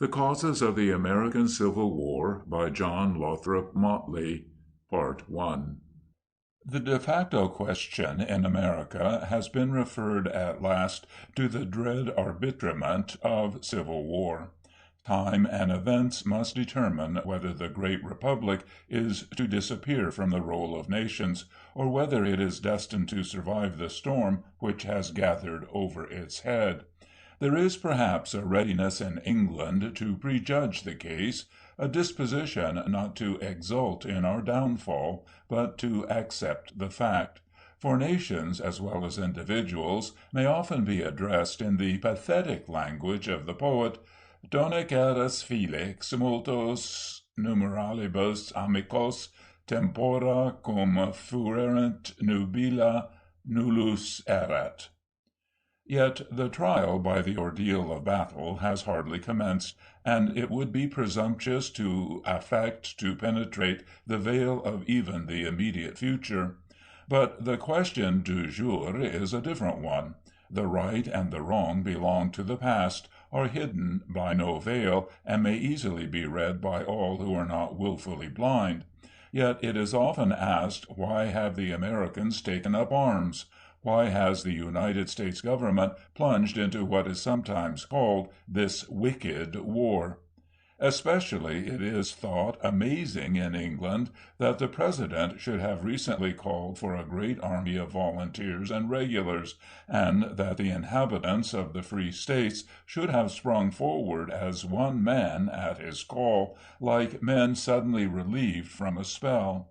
The Causes of the American Civil War by John Lothrop Motley, Part 1. The de facto question in America has been referred at last to the dread arbitrament of civil war. Time and events must determine whether the great republic is to disappear from the roll of nations, or whether it is destined to survive the storm which has gathered over its head. There is perhaps a readiness in England to prejudge the case, a disposition not to exult in our downfall, but to accept the fact. For nations, as well as individuals, may often be addressed in the pathetic language of the poet, Donec eras felix multos numeralibus amicos, tempora cum fuerent nubila nullus erat. Yet the trial by the ordeal of battle has hardly commenced, and it would be presumptuous to affect to penetrate the veil of even the immediate future. But the question du jour is a different one. The right and the wrong belong to the past, are hidden by no veil, and may easily be read by all who are not wilfully blind. Yet it is often asked, why have the Americans taken up arms? Why has the United States government plunged into what is sometimes called this wicked war? Especially it is thought amazing in England that the President should have recently called for a great army of volunteers and regulars, and that the inhabitants of the free states should have sprung forward as one man at his call, like men suddenly relieved from a spell.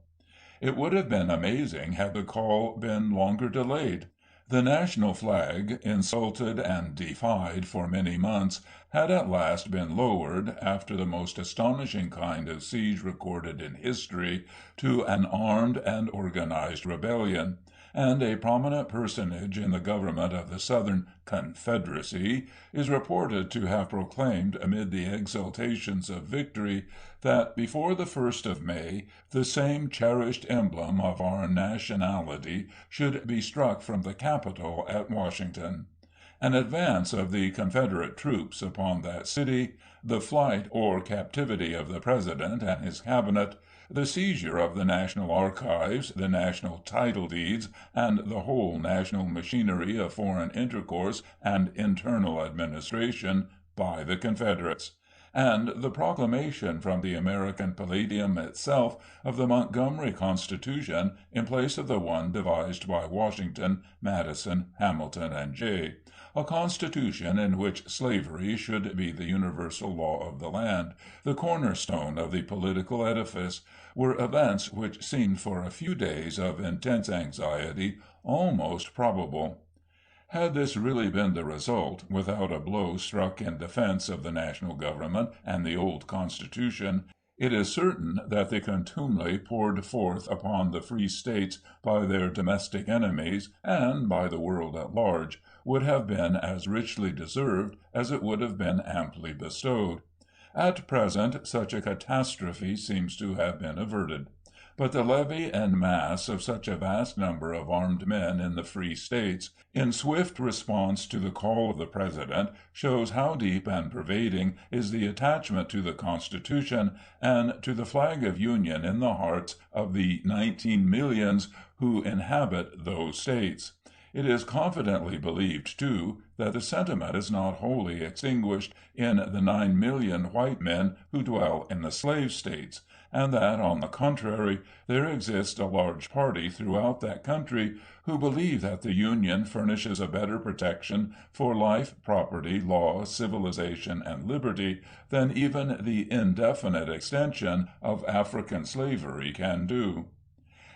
It would have been amazing had the call been longer delayed. The national flag, insulted and defied for many months, had at last been lowered, after the most astonishing kind of siege recorded in history, to an armed and organized rebellion, and a prominent personage in the government of the Southern Confederacy is reported to have proclaimed amid the exultations of victory that before the 1st of May the same cherished emblem of our nationality should be struck from the Capitol at Washington. An advance of the Confederate troops upon that city, the flight or captivity of the President and his cabinet, the seizure of the national archives, the national title deeds, and the whole national machinery of foreign intercourse and internal administration by the Confederates, and the proclamation from the American Palladium itself of the Montgomery Constitution in place of the one devised by Washington, Madison, Hamilton, and Jay, a constitution in which slavery should be the universal law of the land, the cornerstone of the political edifice, were events which seemed for a few days of intense anxiety almost probable. Had this really been the result, without a blow struck in defense of the national government and the old Constitution, it is certain that the contumely poured forth upon the free states by their domestic enemies, and by the world at large, would have been as richly deserved as it would have been amply bestowed. At present such a catastrophe seems to have been averted. But the levy en masse of such a vast number of armed men in the free states, in swift response to the call of the President, shows how deep and pervading is the attachment to the Constitution and to the flag of Union in the hearts of the 19 millions who inhabit those states. It is confidently believed, too, that the sentiment is not wholly extinguished in the 9 million white men who dwell in the slave states, and that, on the contrary, there exists a large party throughout that country who believe that the Union furnishes a better protection for life, property, law, civilization, and liberty than even the indefinite extension of African slavery can do.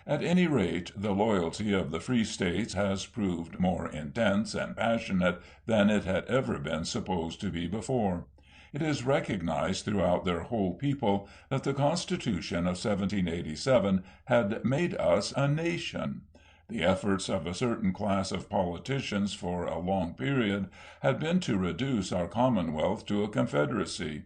At any rate, the loyalty of the free states has proved more intense and passionate than it had ever been supposed to be before. It is recognized throughout their whole people that the Constitution of 1787 had made us a nation. The efforts of a certain class of politicians for a long period had been to reduce our Commonwealth to a Confederacy.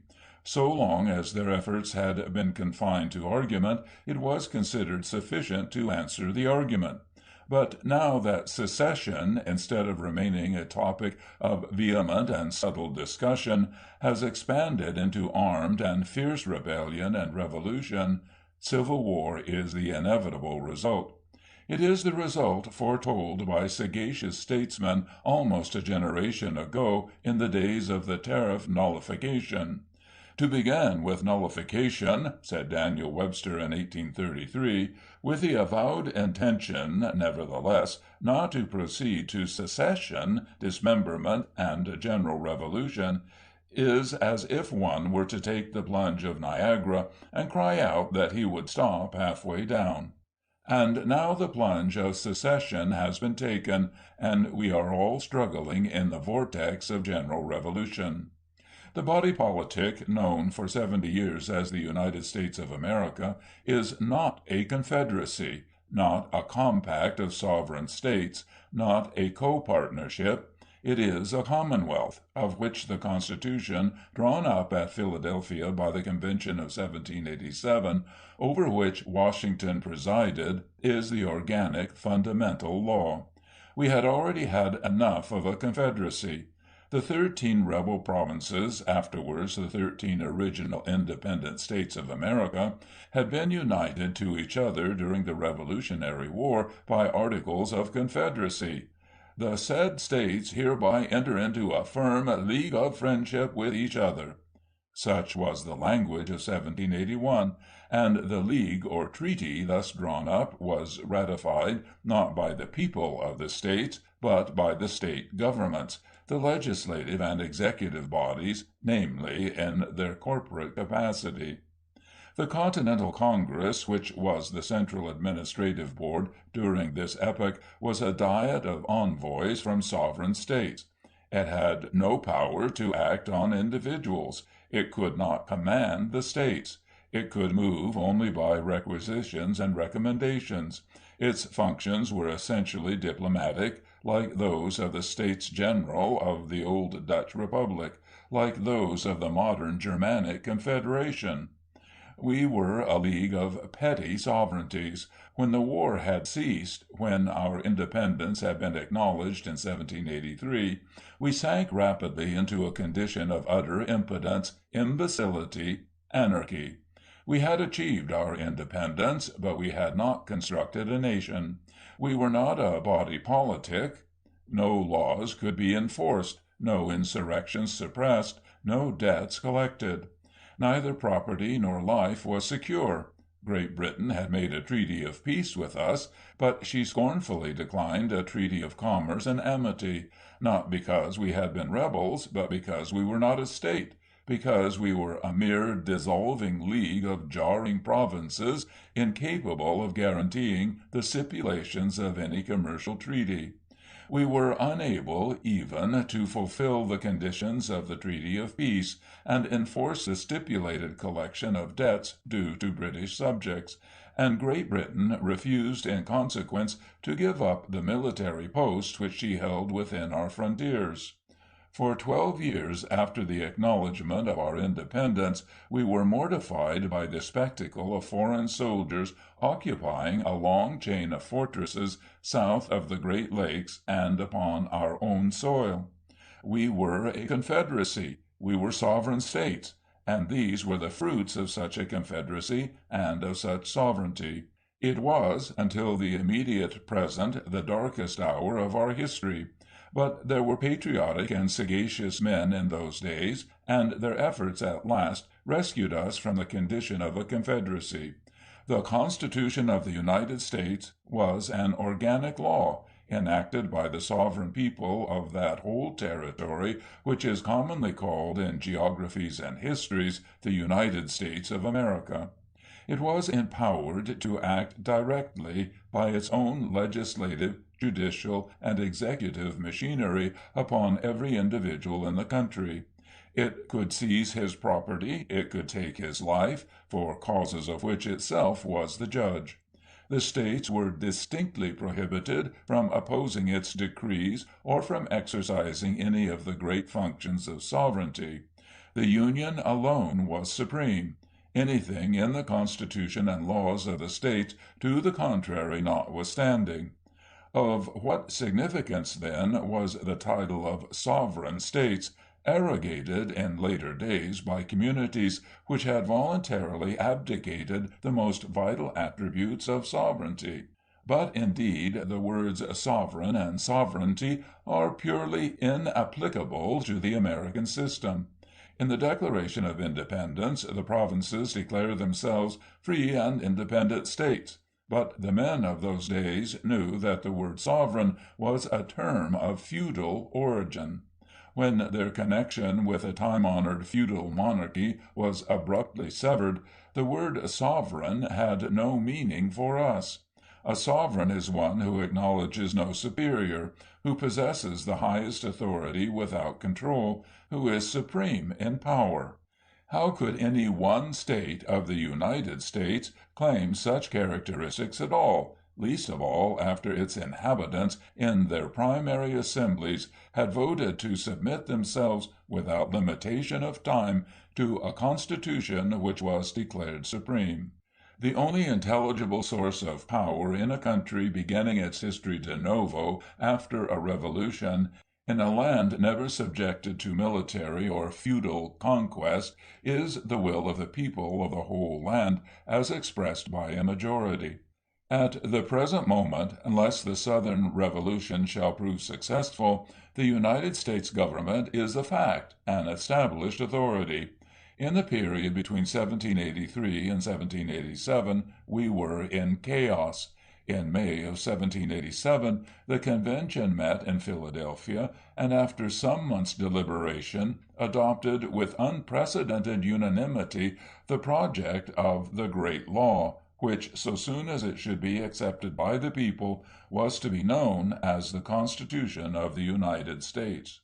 So long as their efforts had been confined to argument, it was considered sufficient to answer the argument. But now that secession, instead of remaining a topic of vehement and subtle discussion, has expanded into armed and fierce rebellion and revolution, civil war is the inevitable result. It is the result foretold by sagacious statesmen almost a generation ago in the days of the tariff nullification. "To begin with nullification," said Daniel Webster in 1833, "with the avowed intention, nevertheless, not to proceed to secession, dismemberment, and general revolution, is as if one were to take the plunge of Niagara and cry out that he would stop halfway down." And now the plunge of secession has been taken, and we are all struggling in the vortex of general revolution. The body politic, known for 70 years as the United States of America, is not a confederacy, not a compact of sovereign states, not a co-partnership. It is a commonwealth, of which the Constitution, drawn up at Philadelphia by the Convention of 1787, over which Washington presided, is the organic, fundamental law. We had already had enough of a confederacy. The 13 rebel provinces, afterwards the 13 original independent states of America, had been united to each other during the Revolutionary War by Articles of Confederacy. "The said states hereby enter into a firm league of friendship with each other." Such was the language of 1781, and the league or treaty thus drawn up was ratified not by the people of the states, but by the state governments, the legislative and executive bodies, namely, in their corporate capacity. The Continental Congress, which was the central administrative board during this epoch, was a diet of envoys from sovereign states. It had no power to act on individuals. It could not command the states. It could move only by requisitions and recommendations. Its functions were essentially diplomatic, like those of the States General of the old Dutch Republic, like those of the modern Germanic Confederation. We were a league of petty sovereignties. When the war had ceased, when our independence had been acknowledged in 1783, we sank rapidly into a condition of utter impotence, imbecility, anarchy. We had achieved our independence, but we had not constructed a nation. We were not a body politic. No laws could be enforced, no insurrections suppressed, no debts collected. Neither property nor life was secure. Great Britain had made a treaty of peace with us, but she scornfully declined a treaty of commerce and amity, not because we had been rebels, but because we were not a state, because we were a mere dissolving league of jarring provinces, incapable of guaranteeing the stipulations of any commercial treaty. We were unable, even, to fulfill the conditions of the Treaty of Peace, and enforce the stipulated collection of debts due to British subjects, and Great Britain refused in consequence to give up the military posts which she held within our frontiers. For 12 years after the acknowledgment of our independence, we were mortified by the spectacle of foreign soldiers occupying a long chain of fortresses south of the Great Lakes and upon our own soil. We were a confederacy, we were sovereign states, and these were the fruits of such a confederacy and of such sovereignty. It was, until the immediate present, the darkest hour of our history. But there were patriotic and sagacious men in those days, and their efforts at last rescued us from the condition of a confederacy. The Constitution of the United States was an organic law, enacted by the sovereign people of that whole territory which is commonly called in geographies and histories the United States of America. It was empowered to act directly by its own legislative, judicial, and executive machinery upon every individual in the country. It could seize his property, it could take his life, for causes of which itself was the judge. The states were distinctly prohibited from opposing its decrees or from exercising any of the great functions of sovereignty. The Union alone was supreme. Anything in the Constitution and laws of the states to the contrary notwithstanding. Of what significance, then, was the title of sovereign states, arrogated in later days by communities which had voluntarily abdicated the most vital attributes of sovereignty? But, indeed, the words sovereign and sovereignty are purely inapplicable to the American system. In the Declaration of Independence, the provinces declare themselves free and independent states. But the men of those days knew that the word sovereign was a term of feudal origin. When their connection with a time-honored feudal monarchy was abruptly severed, the word sovereign had no meaning for us. A sovereign is one who acknowledges no superior, who possesses the highest authority without control, who is supreme in power. How could any one state of the United States claim such characteristics at all, least of all after its inhabitants, in their primary assemblies, had voted to submit themselves, without limitation of time, to a Constitution which was declared supreme? The only intelligible source of power in a country beginning its history de novo after a revolution, in a land never subjected to military or feudal conquest, is the will of the people of the whole land, as expressed by a majority. At the present moment, unless the Southern Revolution shall prove successful, the United States government is a fact, an established authority. In the period between 1783 and 1787 we were in chaos. In May of 1787 the convention met in Philadelphia, and after some months' deliberation adopted with unprecedented unanimity the project of the Great Law, which, so soon as it should be accepted by the people, was to be known as the Constitution of the United States.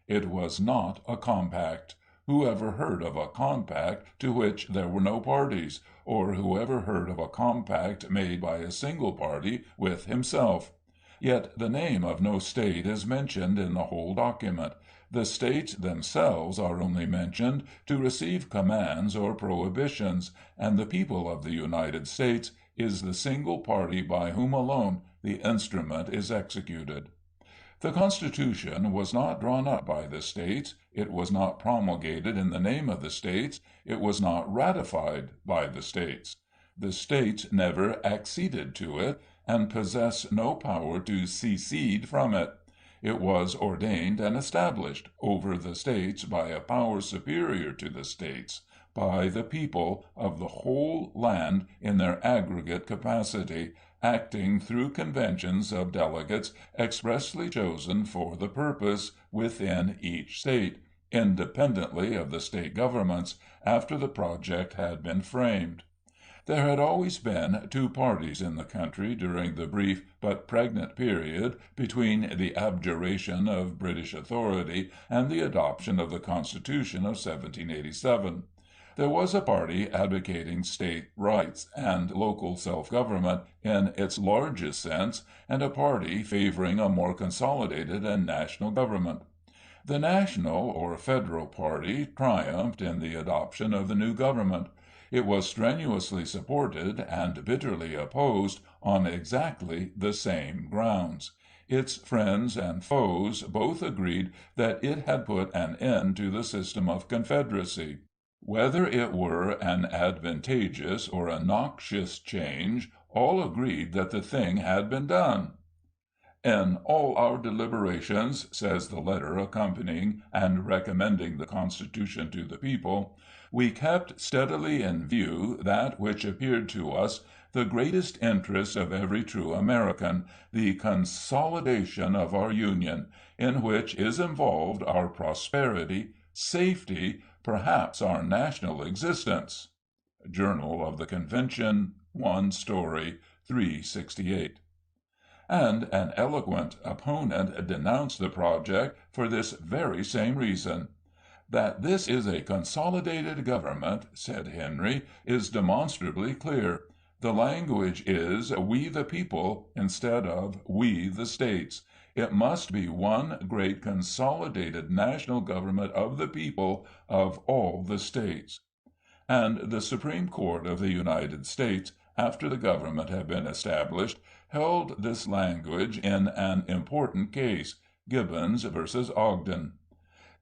It was not a compact. Who ever heard of a compact to which there were no parties, or who ever heard of a compact made by a single party with himself? Yet the name of no state is mentioned in the whole document. The states themselves are only mentioned to receive commands or prohibitions, and the people of the United States is the single party by whom alone the instrument is executed. The Constitution was not drawn up by the states, it was not promulgated in the name of the states, it was not ratified by the states. The states never acceded to it, and possess no power to secede from it. It was ordained and established over the states by a power superior to the states, by the people of the whole land in their aggregate capacity, acting through conventions of delegates expressly chosen for the purpose within each state, independently of the state governments, after the project had been framed. There had always been two parties in the country during the brief but pregnant period between the abjuration of British authority and the adoption of the Constitution of 1787. There was a party advocating state rights and local self-government in its largest sense, and a party favoring a more consolidated and national government. The national or federal party triumphed in the adoption of the new government. It was strenuously supported and bitterly opposed on exactly the same grounds. Its friends and foes both agreed that it had put an end to the system of Confederacy. Whether it were an advantageous or a noxious change, all agreed that the thing had been done. "In all our deliberations," says the letter accompanying and recommending the Constitution to the people, "we kept steadily in view that which appeared to us the greatest interest of every true American, the consolidation of our Union, in which is involved our prosperity, safety, perhaps our national existence." Journal of the Convention, 1 Story, 368. And an eloquent opponent denounced the project for this very same reason. "That this is a consolidated government," said Henry, "is demonstrably clear. The language is 'we the people' instead of 'we the states.' It must be one great consolidated national government of the people of all the states." And the Supreme Court of the United States, after the government had been established, held this language in an important case, Gibbons versus Ogden.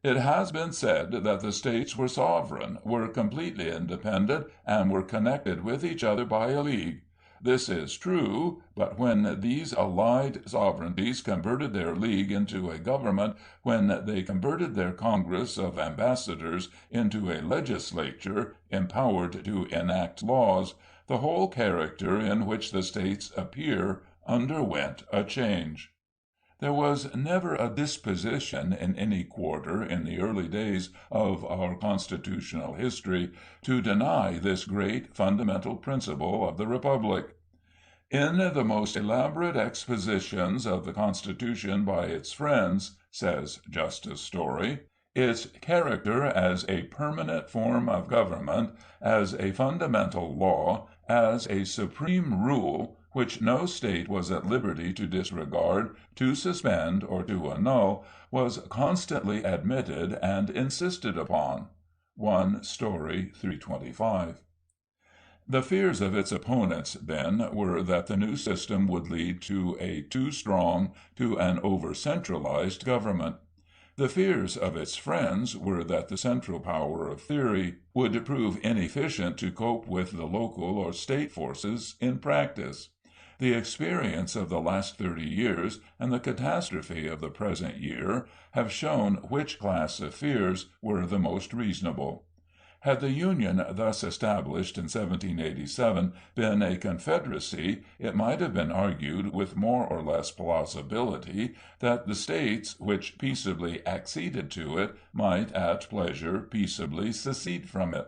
It has been said that the states were sovereign, were completely independent, and were connected with each other by a league. This is true, but when these allied sovereignties converted their league into a government, when they converted their Congress of Ambassadors into a legislature empowered to enact laws, the whole character in which the states appear underwent a change. There was never a disposition in any quarter in the early days of our constitutional history to deny this great fundamental principle of the Republic. In the most elaborate expositions of the Constitution by its friends, says Justice Story, its character as a permanent form of government, as a fundamental law, as a supreme rule, which no state was at liberty to disregard, to suspend, or to annul, was constantly admitted and insisted upon. 1 Story 325. The fears of its opponents, then, were that the new system would lead to a too strong, to an over-centralized government. The fears of its friends were that the central power of theory would prove inefficient to cope with the local or state forces in practice. The experience of the last 30 years and the catastrophe of the present year have shown which class of fears were the most reasonable. Had the Union thus established in 1787 been a Confederacy, it might have been argued with more or less plausibility that the states which peaceably acceded to it might at pleasure peaceably secede from it.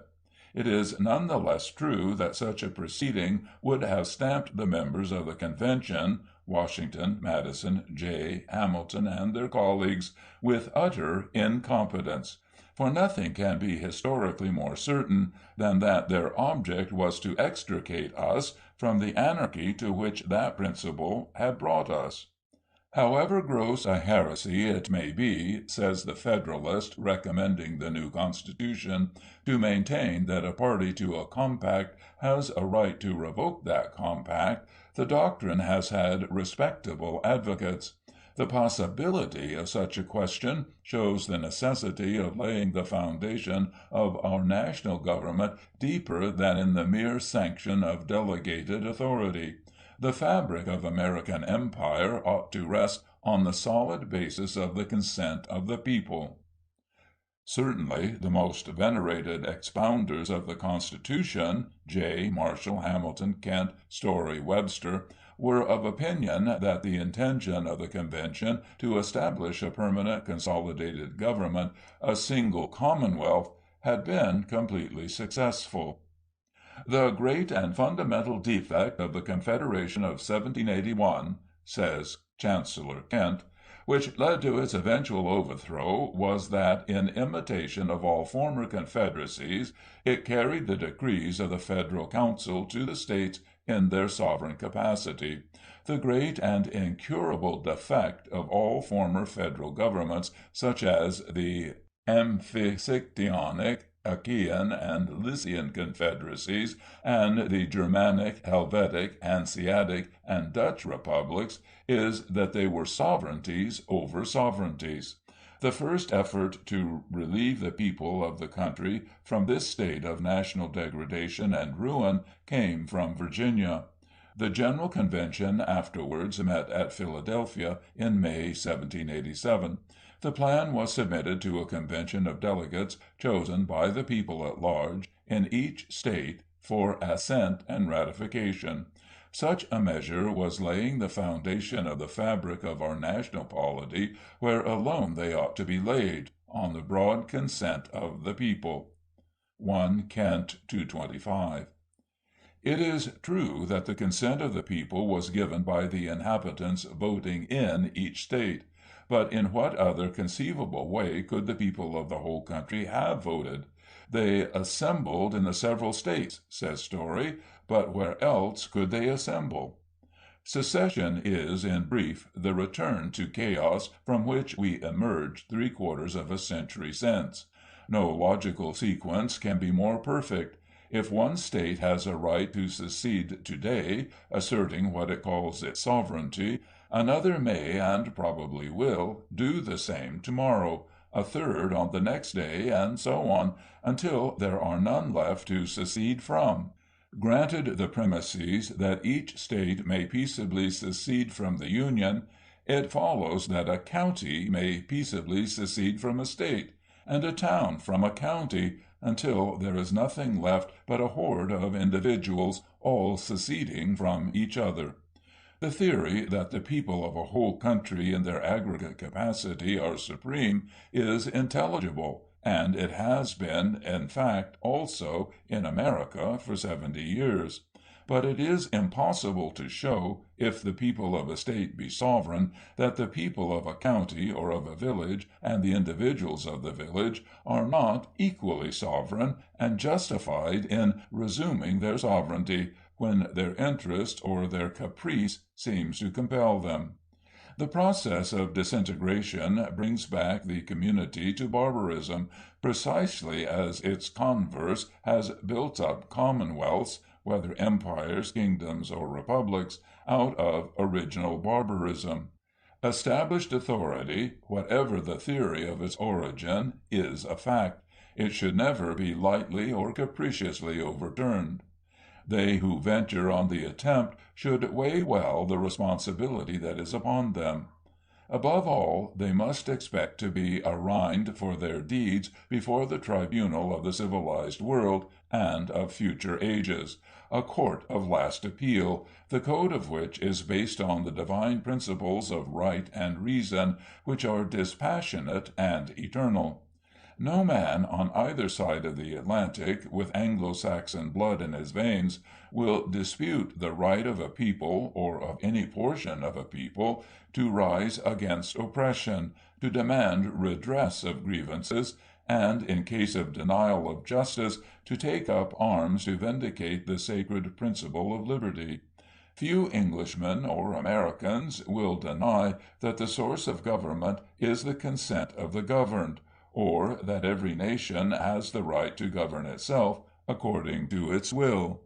It is none the less true that such a proceeding would have stamped the members of the Convention, Washington, Madison, Jay, Hamilton, and their colleagues, with utter incompetence. For nothing can be historically more certain than that their object was to extricate us from the anarchy to which that principle had brought us. However gross a heresy it may be, says the Federalist recommending the new Constitution, to maintain that a party to a compact has a right to revoke that compact, the doctrine has had respectable advocates. The possibility of such a question shows the necessity of laying the foundation of our national government deeper than in the mere sanction of delegated authority. The fabric of American empire ought to rest on the solid basis of the consent of the people. Certainly, the most venerated expounders of the Constitution, Jay, Marshall, Hamilton, Kent, Story, Webster, were of opinion that the intention of the Convention to establish a permanent consolidated government, a single commonwealth, had been completely successful. The great and fundamental defect of the Confederation of 1781, says Chancellor Kent, which led to its eventual overthrow, was that, in imitation of all former confederacies, it carried the decrees of the Federal Council to the states in their sovereign capacity. The great and incurable defect of all former federal governments, such as the Amphictyonic, Achaean, and Lycian confederacies, and the Germanic, Helvetic, Hanseatic, and Dutch republics, is that they were sovereignties over sovereignties. The first effort to relieve the people of the country from this state of national degradation and ruin came from Virginia. The General Convention afterwards met at Philadelphia in May, 1787. The plan was submitted to a convention of delegates chosen by the people at large, in each state, for assent and ratification. Such a measure was laying the foundation of the fabric of our national polity where alone they ought to be laid, on the broad consent of the people. 1 Kent 225. It is true that the consent of the people was given by the inhabitants voting in each state. But in what other conceivable way could the people of the whole country have voted? They assembled in the several states, says Story, but where else could they assemble? Secession is, in brief, the return to chaos from which we emerged 3/4 of a century since. No logical sequence can be more perfect. If one state has a right to secede today, asserting what it calls its sovereignty, another may, and probably will, do the same tomorrow, a third on the next day, and so on, until there are none left to secede from. Granted the premises that each state may peaceably secede from the Union, it follows that a county may peaceably secede from a state, and a town from a county, until there is nothing left but a horde of individuals, all seceding from each other. The theory that the people of a whole country in their aggregate capacity are supreme is intelligible, and it has been, in fact, also in America for 70 years. But it is impossible to show, if the people of a state be sovereign, that the people of a county or of a village and the individuals of the village are not equally sovereign and justified in resuming their sovereignty, when their interest or their caprice seems to compel them. The process of disintegration brings back the community to barbarism, precisely as its converse has built up commonwealths, whether empires, kingdoms, or republics, out of original barbarism. Established authority, whatever the theory of its origin, is a fact. It should never be lightly or capriciously overturned. They who venture on the attempt should weigh well the responsibility that is upon them. Above all, they must expect to be arraigned for their deeds before the tribunal of the civilized world and of future ages, a court of last appeal, the code of which is based on the divine principles of right and reason, which are dispassionate and eternal. No man on either side of the Atlantic, with Anglo-Saxon blood in his veins, will dispute the right of a people, or of any portion of a people, to rise against oppression, to demand redress of grievances, and, in case of denial of justice, to take up arms to vindicate the sacred principle of liberty. Few Englishmen or Americans will deny that the source of government is the consent of the governed, or that every nation has the right to govern itself according to its will.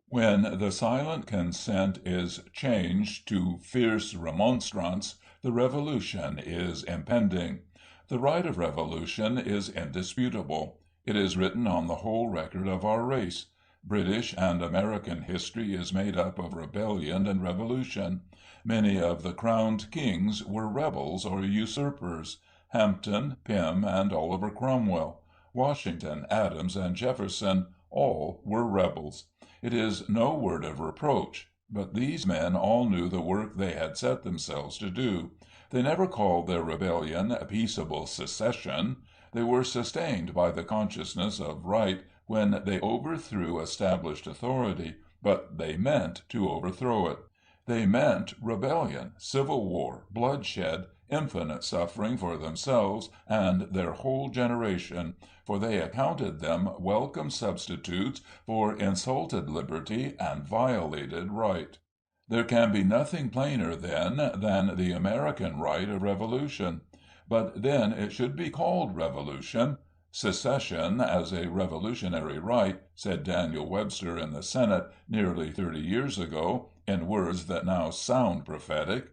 When the silent consent is changed to fierce remonstrance, the revolution is impending. The right of revolution is indisputable. It is written on the whole record of our race. British and American history is made up of rebellion and revolution. Many of the crowned kings were rebels or usurpers. Hampden, Pym, and Oliver Cromwell, Washington, Adams, and Jefferson, all were rebels. It is no word of reproach, but these men all knew the work they had set themselves to do. They never called their rebellion peaceable secession. They were sustained by the consciousness of right when they overthrew established authority, but they meant to overthrow it. They meant rebellion, civil war, bloodshed, infinite suffering for themselves and their whole generation, for they accounted them welcome substitutes for insulted liberty and violated right. There can be nothing plainer, then, than the American right of revolution. But then it should be called revolution. Secession as a revolutionary right, said Daniel Webster in the Senate nearly 30 years ago, in words that now sound prophetic,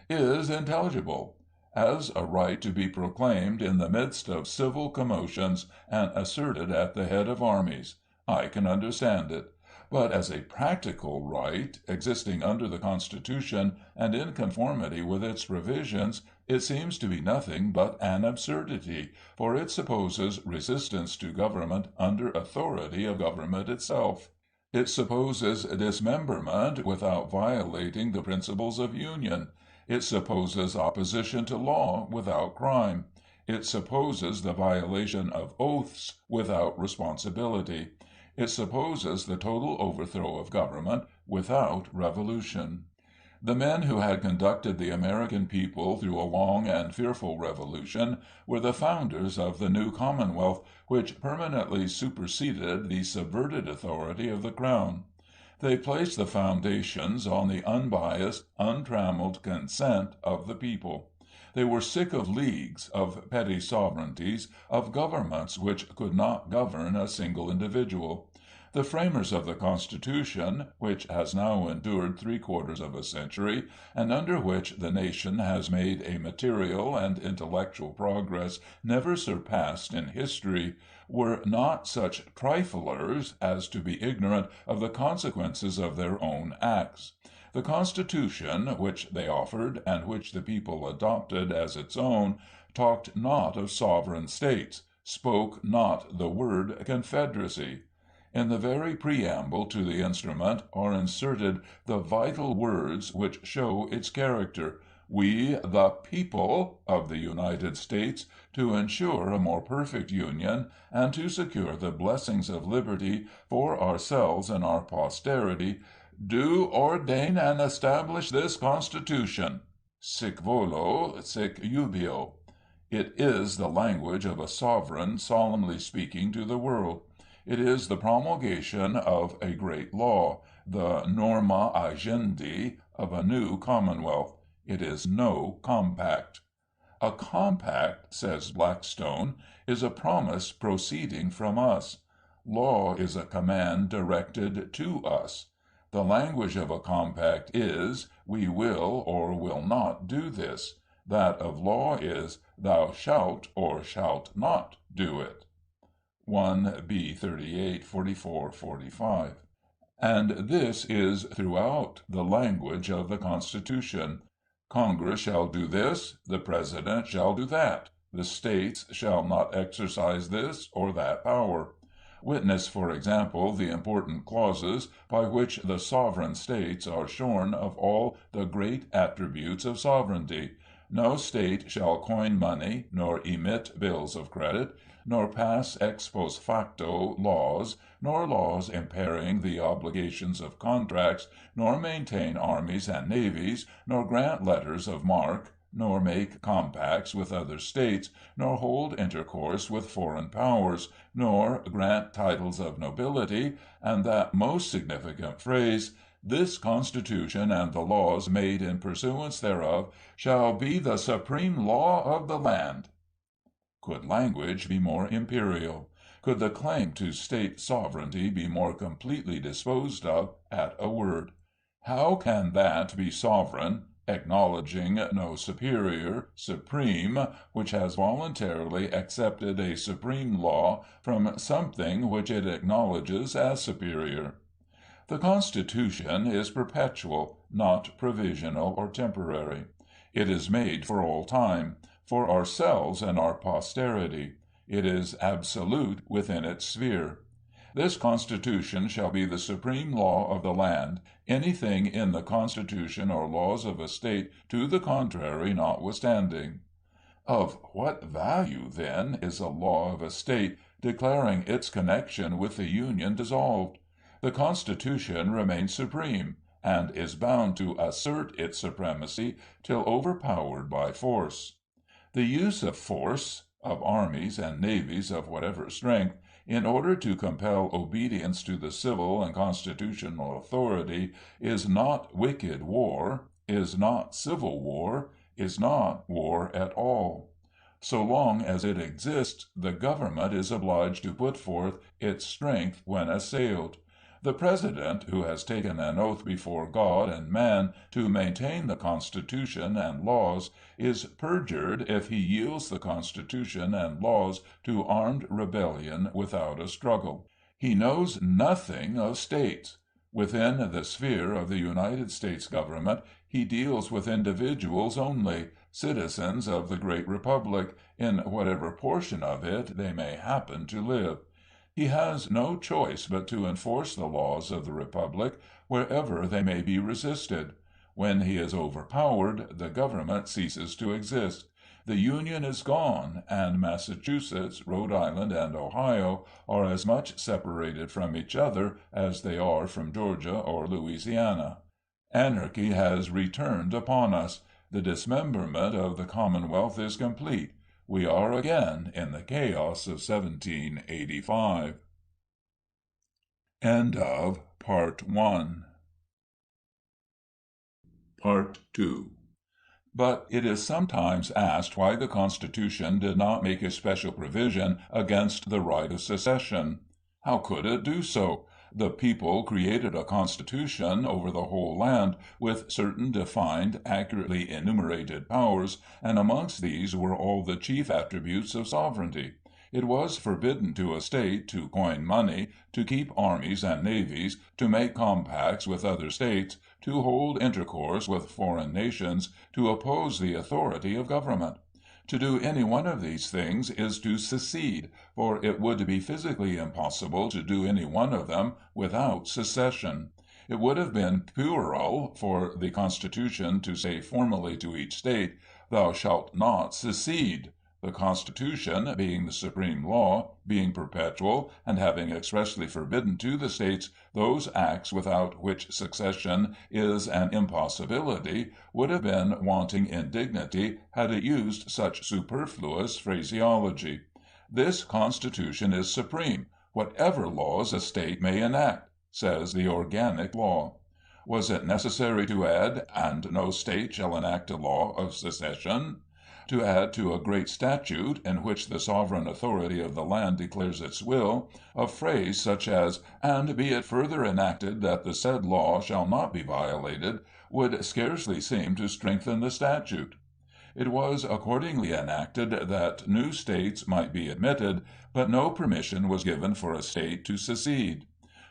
is intelligible. As a right to be proclaimed in the midst of civil commotions and asserted at the head of armies, I can understand it. But as a practical right, existing under the Constitution and in conformity with its provisions, it seems to be nothing but an absurdity, for it supposes resistance to government under authority of government itself. It supposes dismemberment without violating the principles of union. It supposes opposition to law without crime. It supposes the violation of oaths without responsibility. It supposes the total overthrow of government without revolution. The men who had conducted the American people through a long and fearful revolution were the founders of the new Commonwealth, which permanently superseded the subverted authority of the Crown. They placed the foundations on the unbiased, untrammeled consent of the people. They were sick of leagues, of petty sovereignties, of governments which could not govern a single individual. The framers of the Constitution, which has now endured 3/4 of a century, and under which the nation has made a material and intellectual progress never surpassed in history, were not such triflers as to be ignorant of the consequences of their own acts. The Constitution which they offered, and which the people adopted as its own, talked not of sovereign states, spoke not the word Confederacy. In the very preamble to the instrument are inserted the vital words which show its character: "We, the people of the United States, to ensure a more perfect union, and to secure the blessings of liberty for ourselves and our posterity, do ordain and establish this Constitution. Sic volo, sic jubeo." It is the language of a sovereign solemnly speaking to the world. It is the promulgation of a great law, the norma agendi of a new commonwealth. It is no compact. A compact, says Blackstone, is a promise proceeding from us. Law is a command directed to us. The language of a compact is, we will or will not do this. That of law is, thou shalt or shalt not do it. 1 38, 44, 45. And this is throughout the language of the Constitution. Congress shall do this, the President shall do that, the States shall not exercise this or that power. Witness, for example, the important clauses by which the sovereign States are shorn of all the great attributes of sovereignty. No State shall coin money, nor emit bills of credit, nor pass ex post facto laws, nor laws impairing the obligations of contracts, nor maintain armies and navies, nor grant letters of marque, nor make compacts with other states, nor hold intercourse with foreign powers, nor grant titles of nobility, and that most significant phrase, "This Constitution and the laws made in pursuance thereof shall be the supreme law of the land." Could language be more imperial? Could the claim to state sovereignty be more completely disposed of at a word? How can that be sovereign, acknowledging no superior, supreme, which has voluntarily accepted a supreme law from something which it acknowledges as superior? The Constitution is perpetual, not provisional or temporary. It is made for all time, for ourselves and our posterity. It is absolute within its sphere. This Constitution shall be the supreme law of the land, anything in the Constitution or laws of a State to the contrary notwithstanding. Of what value, then, is a law of a State declaring its connection with the Union dissolved? The Constitution remains supreme, and is bound to assert its supremacy till overpowered by force. The use of force, of armies and navies of whatever strength, in order to compel obedience to the civil and constitutional authority, is not wicked war, is not civil war, is not war at all. So long as it exists, the government is obliged to put forth its strength when assailed. The President, who has taken an oath before God and man to maintain the Constitution and laws, is perjured if he yields the Constitution and laws to armed rebellion without a struggle. He knows nothing of states. Within the sphere of the United States government he deals with individuals only, citizens of the great republic, in whatever portion of it they may happen to live. He has no choice but to enforce the laws of the republic wherever they may be resisted. When he is overpowered, the government ceases to exist. The Union is gone, and Massachusetts, Rhode Island, and Ohio are as much separated from each other as they are from Georgia or Louisiana. Anarchy has returned upon us. The dismemberment of the Commonwealth is complete. We are again in the chaos of 1785. End of Part 1. Part 2. But it is sometimes asked why the Constitution did not make a special provision against the right of secession. How could it do so? The people created a constitution over the whole land, with certain defined, accurately enumerated powers, and amongst these were all the chief attributes of sovereignty. It was forbidden to a state to coin money, to keep armies and navies, to make compacts with other states, to hold intercourse with foreign nations, to oppose the authority of government. To do any one of these things is to secede, for it would be physically impossible to do any one of them without secession. It would have been puerile for the Constitution to say formally to each state, "Thou shalt not secede." The Constitution, being the supreme law, being perpetual, and having expressly forbidden to the states those acts without which secession is an impossibility, would have been wanting in dignity had it used such superfluous phraseology. This Constitution is supreme, whatever laws a state may enact, says the organic law. Was it necessary to add, "and no state shall enact a law of secession"? To add to a great statute, in which the sovereign authority of the land declares its will, a phrase such as, "and be it further enacted that the said law shall not be violated," would scarcely seem to strengthen the statute. It was accordingly enacted that new states might be admitted, but no permission was given for a state to secede.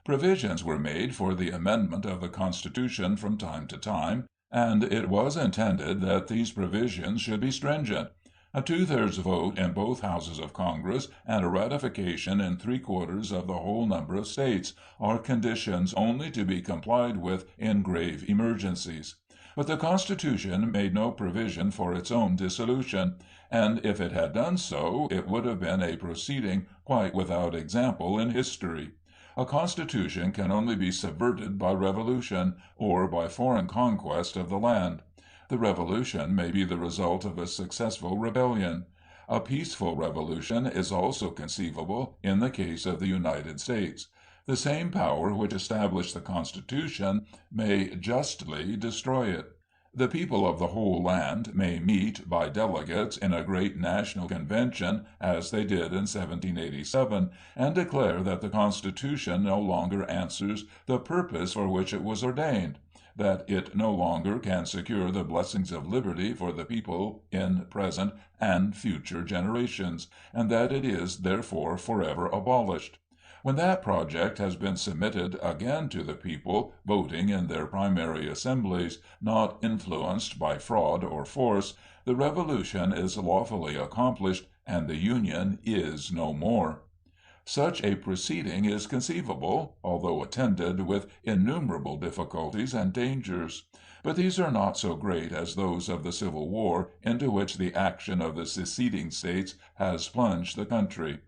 Provisions were made for the amendment of the Constitution from time to time, and it was intended that these provisions should be stringent. A two-thirds vote in both houses of Congress, and a ratification in three-quarters of the whole number of states, are conditions only to be complied with in grave emergencies. But the Constitution made no provision for its own dissolution, and if it had done so, it would have been a proceeding quite without example in history. A constitution can only be subverted by revolution, or by foreign conquest of the land. The revolution may be the result of a successful rebellion. A peaceful revolution is also conceivable in the case of the United States. The same power which established the Constitution may justly destroy it. The people of the whole land may meet by delegates in a great national convention, as they did in 1787, and declare that the Constitution no longer answers the purpose for which it was ordained, that it no longer can secure the blessings of liberty for the people in present and future generations, and that it is therefore forever abolished. When that project has been submitted again to the people, voting in their primary assemblies, not influenced by fraud or force, the revolution is lawfully accomplished, and the Union is no more. Such a proceeding is conceivable, although attended with innumerable difficulties and dangers. But these are not so great as those of the Civil War, into which the action of the seceding states has plunged the country.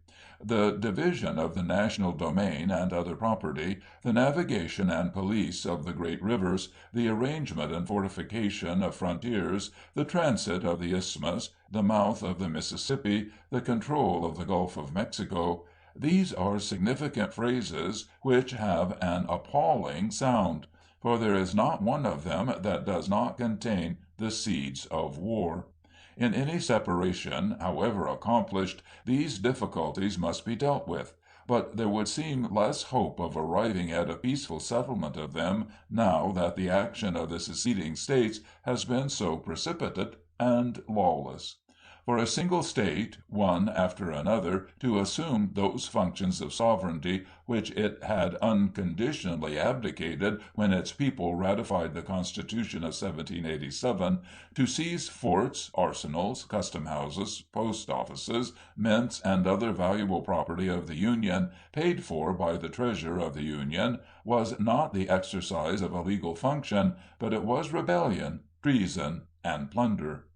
The division of the national domain and other property, the navigation and police of the great rivers, the arrangement and fortification of frontiers, the transit of the Isthmus, the mouth of the Mississippi, the control of the Gulf of Mexico, these are significant phrases which have an appalling sound, for there is not one of them that does not contain the seeds of war. In any separation, however accomplished, these difficulties must be dealt with, but there would seem less hope of arriving at a peaceful settlement of them now that the action of the seceding states has been so precipitate and lawless. For a single state, one after another, to assume those functions of sovereignty which it had unconditionally abdicated when its people ratified the Constitution of 1787, to seize forts, arsenals, custom houses, post offices, mints, and other valuable property of the Union, paid for by the treasure of the Union, was not the exercise of a legal function, but it was rebellion, treason, and plunder.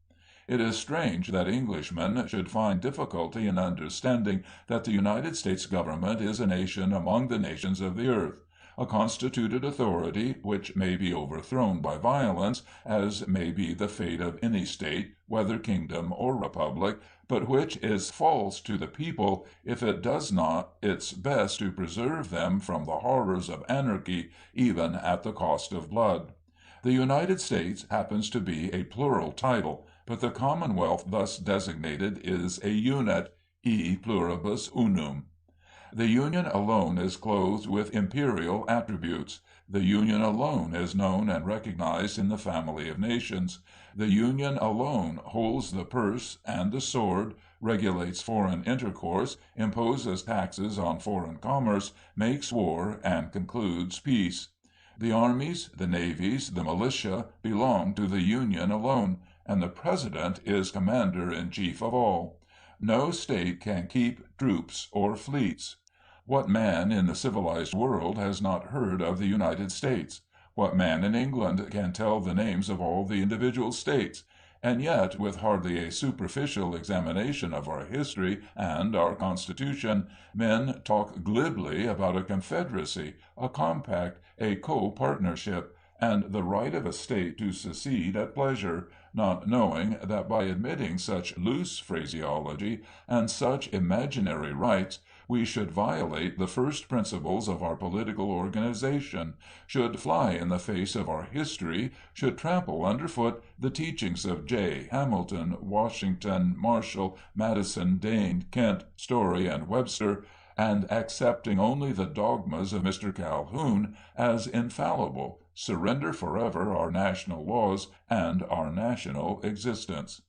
It is strange that Englishmen should find difficulty in understanding that the United States government is a nation among the nations of the earth, a constituted authority which may be overthrown by violence, as may be the fate of any state, whether kingdom or republic, but which is false to the people if it does not its best to preserve them from the horrors of anarchy, even at the cost of blood. The United States happens to be a plural title, but the Commonwealth thus designated is a unit, e pluribus unum. The Union alone is clothed with imperial attributes. The Union alone is known and recognized in the family of nations. The Union alone holds the purse and the sword, regulates foreign intercourse, imposes taxes on foreign commerce, makes war, and concludes peace. The armies, the navies, the militia belong to the Union alone, and the President is commander-in-chief of all. No state can keep troops or fleets. What man in the civilized world has not heard of the United States? What man in England can tell the names of all the individual states? And yet, with hardly a superficial examination of our history and our Constitution, men talk glibly about a confederacy, a compact, a co-partnership, and the right of a state to secede at pleasure, not knowing that by admitting such loose phraseology and such imaginary rights, we should violate the first principles of our political organization, should fly in the face of our history, should trample underfoot the teachings of Jay, Hamilton, Washington, Marshall, Madison, Dane, Kent, Story, and Webster, and accepting only the dogmas of Mr. Calhoun as infallible, surrender forever our national laws and our national existence.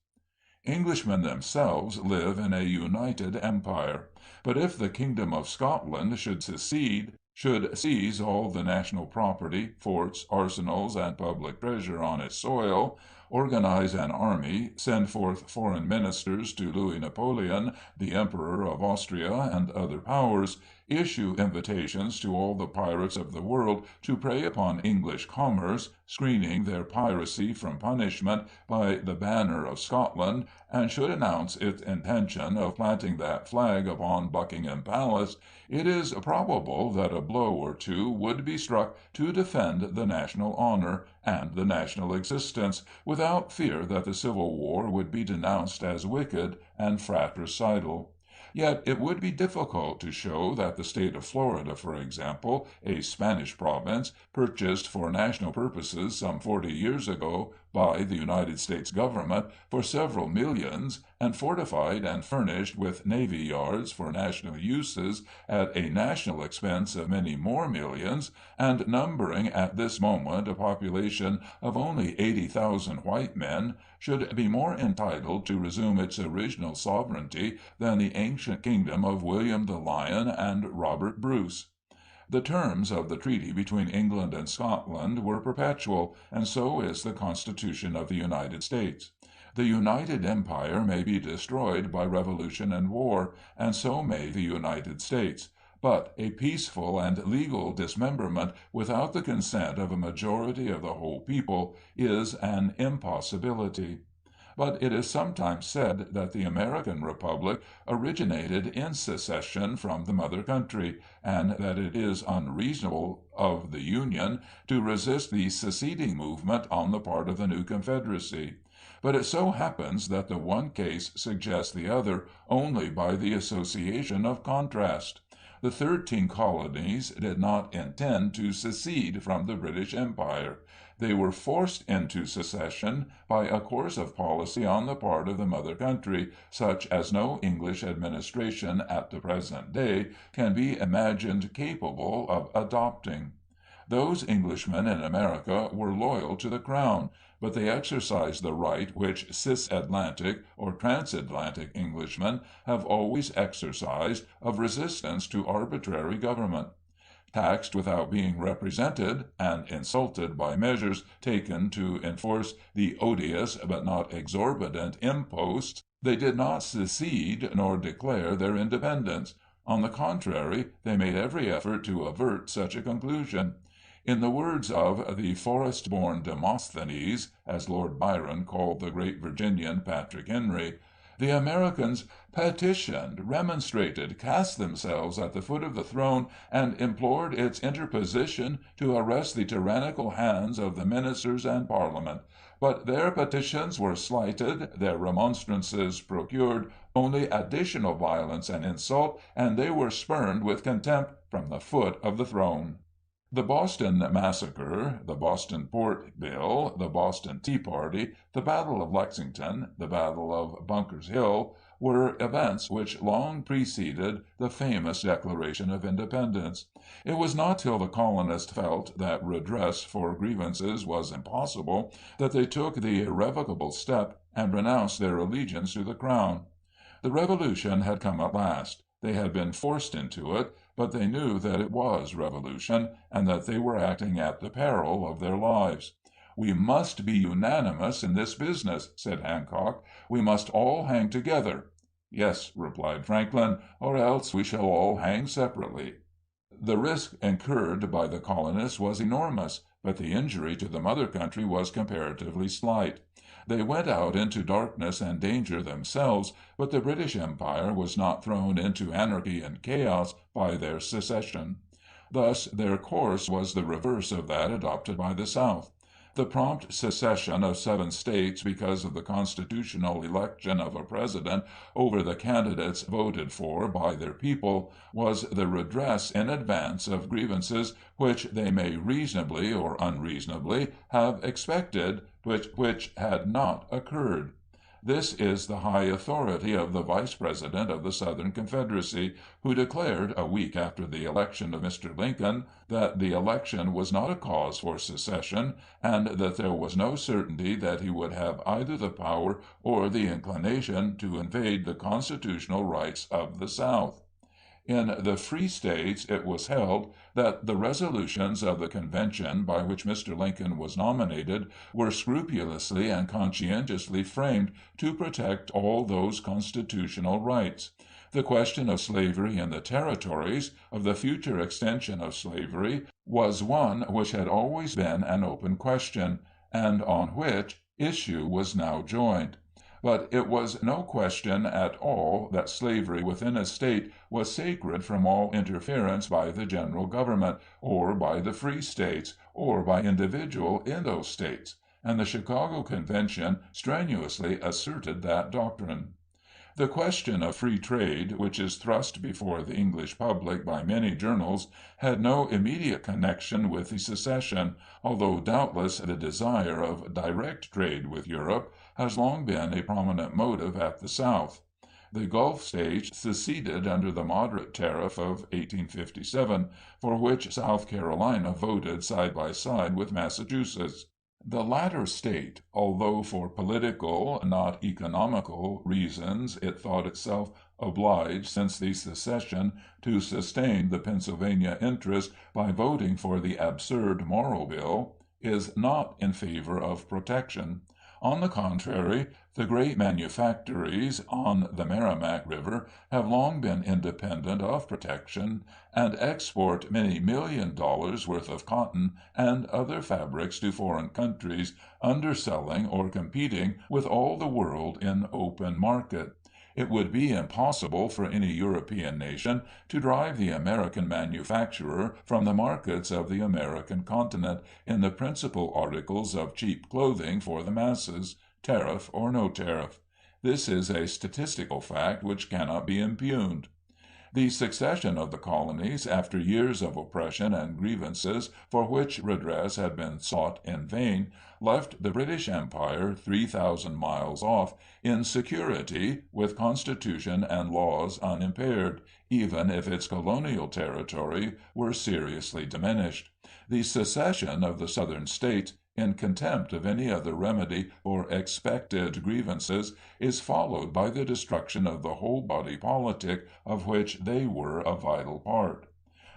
Englishmen themselves live in a united empire. But if the kingdom of Scotland should secede, should seize all the national property, forts, arsenals, and public treasure on its soil, organize an army, send forth foreign ministers to Louis Napoleon, the Emperor of Austria, and other powers, issue invitations to all the pirates of the world to prey upon English commerce, screening their piracy from punishment by the banner of Scotland, and should announce its intention of planting that flag upon Buckingham Palace, it is probable that a blow or two would be struck to defend the national honor and the national existence, without fear that the Civil War would be denounced as wicked and fratricidal. Yet it would be difficult to show that the state of Florida, for example, a Spanish province, purchased for national purposes some 40 years ago by the United States government for several millions, and fortified and furnished with navy yards for national uses at a national expense of many more millions, and numbering at this moment a population of only 80,000 white men, should be more entitled to resume its original sovereignty than the ancient kingdom of William the Lion and Robert Bruce. The terms of the treaty between England and Scotland were perpetual, and so is the Constitution of the United States. The United Empire may be destroyed by revolution and war, and so may the United States. But a peaceful and legal dismemberment without the consent of a majority of the whole people is an impossibility. But it is sometimes said that the American Republic originated in secession from the mother country, and that it is unreasonable of the Union to resist the seceding movement on the part of the new Confederacy. But it so happens that the one case suggests the other only by the association of contrast. The 13 colonies did not intend to secede from the British Empire. They were forced into secession by a course of policy on the part of the mother country, such as no English administration at the present day can be imagined capable of adopting. Those Englishmen in America were loyal to the Crown, but they exercised the right which cisatlantic or transatlantic Englishmen have always exercised of resistance to arbitrary government. Taxed without being represented, and insulted by measures taken to enforce the odious but not exorbitant imposts, they did not secede nor declare their independence. On the contrary, they made every effort to avert such a conclusion. In the words of the forest-born Demosthenes, as Lord Byron called the great Virginian Patrick Henry, the Americans petitioned, remonstrated, cast themselves at the foot of the throne, and implored its interposition to arrest the tyrannical hands of the ministers and Parliament. But their petitions were slighted, their remonstrances procured only additional violence and insult, and they were spurned with contempt from the foot of the throne. The Boston Massacre, the Boston Port Bill, the Boston Tea Party, the Battle of Lexington, the Battle of Bunker's Hill, were events which long preceded the famous Declaration of Independence. It was not till the colonists felt that redress for grievances was impossible that they took the irrevocable step and renounced their allegiance to the Crown. The Revolution had come at last. They had been forced into it, but they knew that it was revolution, and that they were acting at the peril of their lives. "We must be unanimous in this business," said Hancock. "We must all hang together." "Yes," replied Franklin, "or else we shall all hang separately." The risk incurred by the colonists was enormous, but the injury to the mother country was comparatively slight. They went out into darkness and danger themselves, but the British Empire was not thrown into anarchy and chaos by their secession. Thus their course was the reverse of that adopted by the South. The prompt secession of 7 states because of the constitutional election of a president over the candidates voted for by their people was the redress in advance of grievances which they may reasonably or unreasonably have expected, which had not occurred. This is the high authority of the Vice President of the Southern Confederacy, who declared, a week after the election of Mr. Lincoln, that the election was not a cause for secession, and that there was no certainty that he would have either the power or the inclination to invade the constitutional rights of the South. In the free states it was held that the resolutions of the convention by which Mr. Lincoln was nominated were scrupulously and conscientiously framed to protect all those constitutional rights. The question of slavery in the territories, of the future extension of slavery, was one which had always been an open question, and on which issue was now joined. But it was no question at all that slavery within a state was sacred from all interference by the general government, or by the free states, or by individual in those states, and the Chicago Convention strenuously asserted that doctrine. The question of free trade, which is thrust before the English public by many journals, had no immediate connection with the secession, although doubtless the desire of direct trade with Europe has long been a prominent motive at the South. The Gulf States seceded under the moderate tariff of 1857, for which South Carolina voted side by side with Massachusetts. The latter state, although for political, not economical, reasons it thought itself obliged since the secession to sustain the Pennsylvania interest by voting for the absurd Morrill Bill, is not in favor of protection. On the contrary, the great manufactories on the Merrimack River have long been independent of protection, and export many $1,000,000 worth of cotton and other fabrics to foreign countries, underselling or competing with all the world in open market. It would be impossible for any European nation to drive the American manufacturer from the markets of the American continent in the principal articles of cheap clothing for the masses, tariff or no tariff. This is a statistical fact which cannot be impugned. The succession of the colonies, after years of oppression and grievances for which redress had been sought in vain, left the British Empire 3,000 miles off in security, with constitution and laws unimpaired, even if its colonial territory were seriously diminished. The secession of the Southern States, in contempt of any other remedy for expected grievances, is followed by the destruction of the whole body politic of which they were a vital part.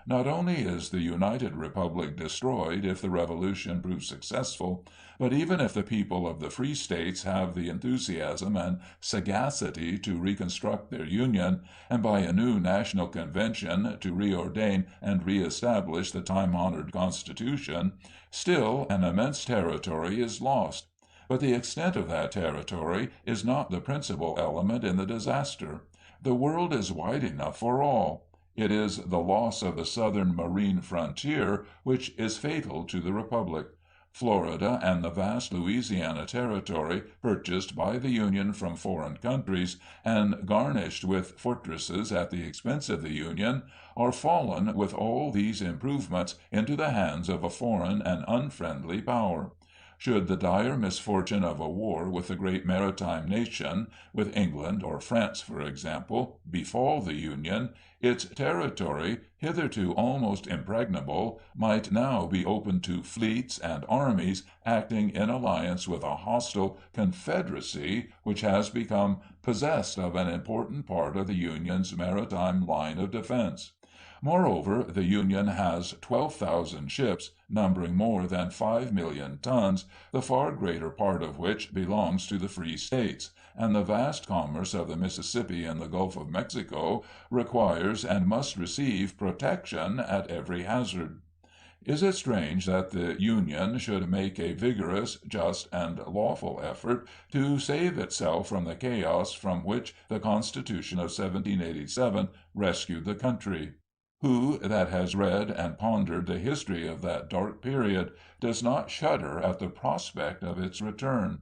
Not only is the United Republic destroyed if the Revolution proves successful, but even if the people of the free states have the enthusiasm and sagacity to reconstruct their Union, and by a new national convention to reordain and reestablish the time-honored Constitution, still an immense territory is lost. But the extent of that territory is not the principal element in the disaster. The world is wide enough for all. It is the loss of the southern marine frontier which is fatal to the Republic. Florida and the vast Louisiana territory purchased by the Union from foreign countries and garnished with fortresses at the expense of the Union, are fallen with all these improvements into the hands of a foreign and unfriendly power. Should the dire misfortune of a war with a great maritime nation, with England or France, for example, befall the Union, its territory, hitherto almost impregnable, might now be open to fleets and armies acting in alliance with a hostile Confederacy which has become possessed of an important part of the Union's maritime line of defense. Moreover, the Union has 12,000 ships, numbering more than 5,000,000 tons, the far greater part of which belongs to the free States, and the vast commerce of the Mississippi and the Gulf of Mexico requires and must receive protection at every hazard. Is it strange that the Union should make a vigorous, just, and lawful effort to save itself from the chaos from which the Constitution of 1787 rescued the country? Who that has read and pondered the history of that dark period does not shudder at the prospect of its return?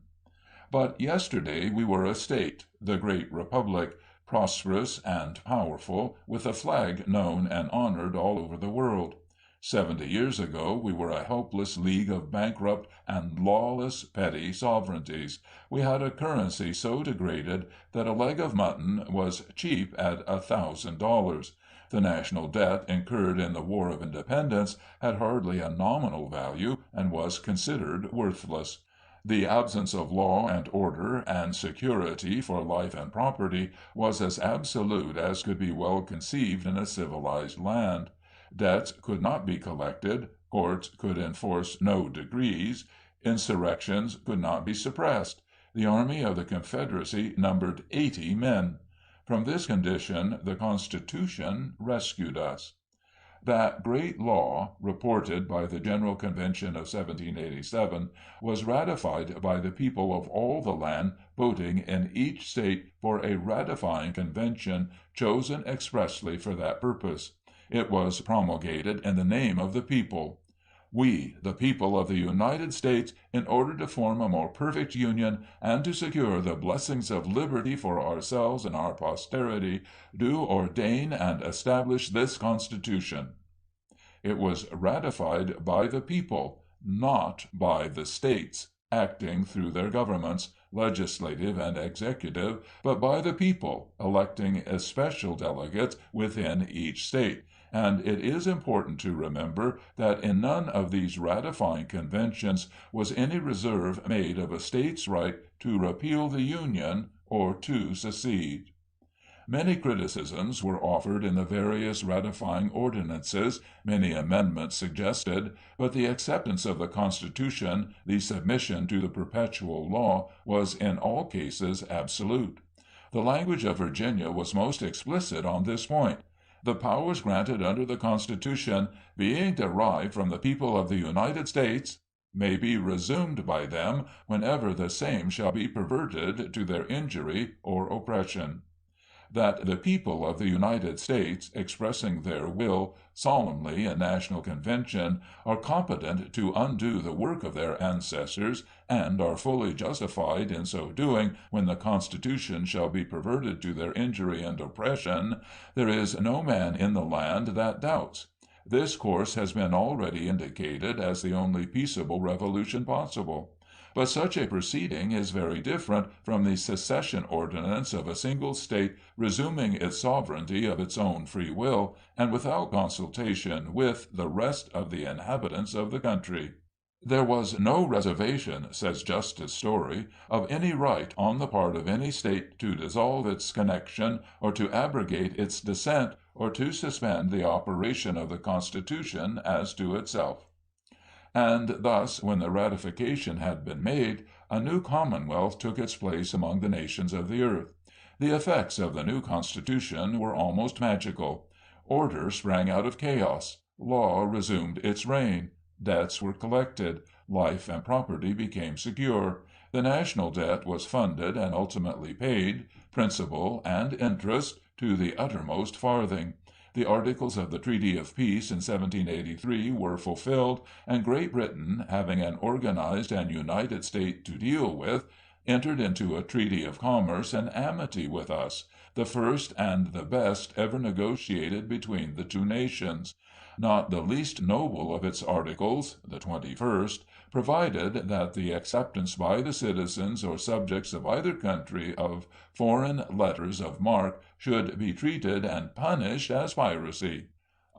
But yesterday we were a state, the great republic, prosperous and powerful, with a flag known and honored all over the world. 70 years ago we were a helpless league of bankrupt and lawless petty sovereignties. We had a currency so degraded that a leg of mutton was cheap at $1,000. The national debt incurred in the War of Independence had hardly a nominal value and was considered worthless. The absence of law and order and security for life and property was as absolute as could be well conceived in a civilized land. Debts could not be collected, courts could enforce no decrees, insurrections could not be suppressed. The army of the Confederacy numbered 80 men. From this condition the Constitution rescued us. That great law, reported by the General Convention of 1787, was ratified by the people of all the land, voting in each state for a ratifying convention chosen expressly for that purpose. It was promulgated in the name of the people. We, the people of the United States, in order to form a more perfect union and to secure the blessings of liberty for ourselves and our posterity, do ordain and establish this Constitution. It was ratified by the people, not by the states, acting through their governments, legislative and executive, but by the people, electing especial delegates within each state. And it is important to remember that in none of these ratifying conventions was any reserve made of a state's right to repeal the Union or to secede. Many criticisms were offered in the various ratifying ordinances, many amendments suggested, but the acceptance of the Constitution, the submission to the perpetual law, was in all cases absolute. The language of Virginia was most explicit on this point. The powers granted under the Constitution, being derived from the people of the United States, may be resumed by them whenever the same shall be perverted to their injury or oppression. That the people of the United States, expressing their will solemnly in national convention, are competent to undo the work of their ancestors, and are fully justified in so doing when the Constitution shall be perverted to their injury and oppression, there is no man in the land that doubts. This course has been already indicated as the only peaceable revolution possible. But such a proceeding is very different from the secession ordinance of a single state resuming its sovereignty of its own free will, and without consultation with the rest of the inhabitants of the country. There was no reservation, says Justice Story, of any right on the part of any state to dissolve its connection, or to abrogate its descent, or to suspend the operation of the Constitution as to itself. And thus, when the ratification had been made, a new commonwealth took its place among the nations of the earth. The effects of the new Constitution were almost magical. Order sprang out of chaos. Law resumed its reign. Debts were collected. Life and property became secure. The national debt was funded and ultimately paid, principal and interest, to the uttermost farthing. The articles of the Treaty of Peace in 1783 were fulfilled, and Great Britain, having an organized and united state to deal with, entered into a treaty of commerce and amity with us, the first and the best ever negotiated between the two nations. Not the least noble of its articles, the 21st, provided that the acceptance by the citizens or subjects of either country of foreign letters of marque should be treated and punished as piracy.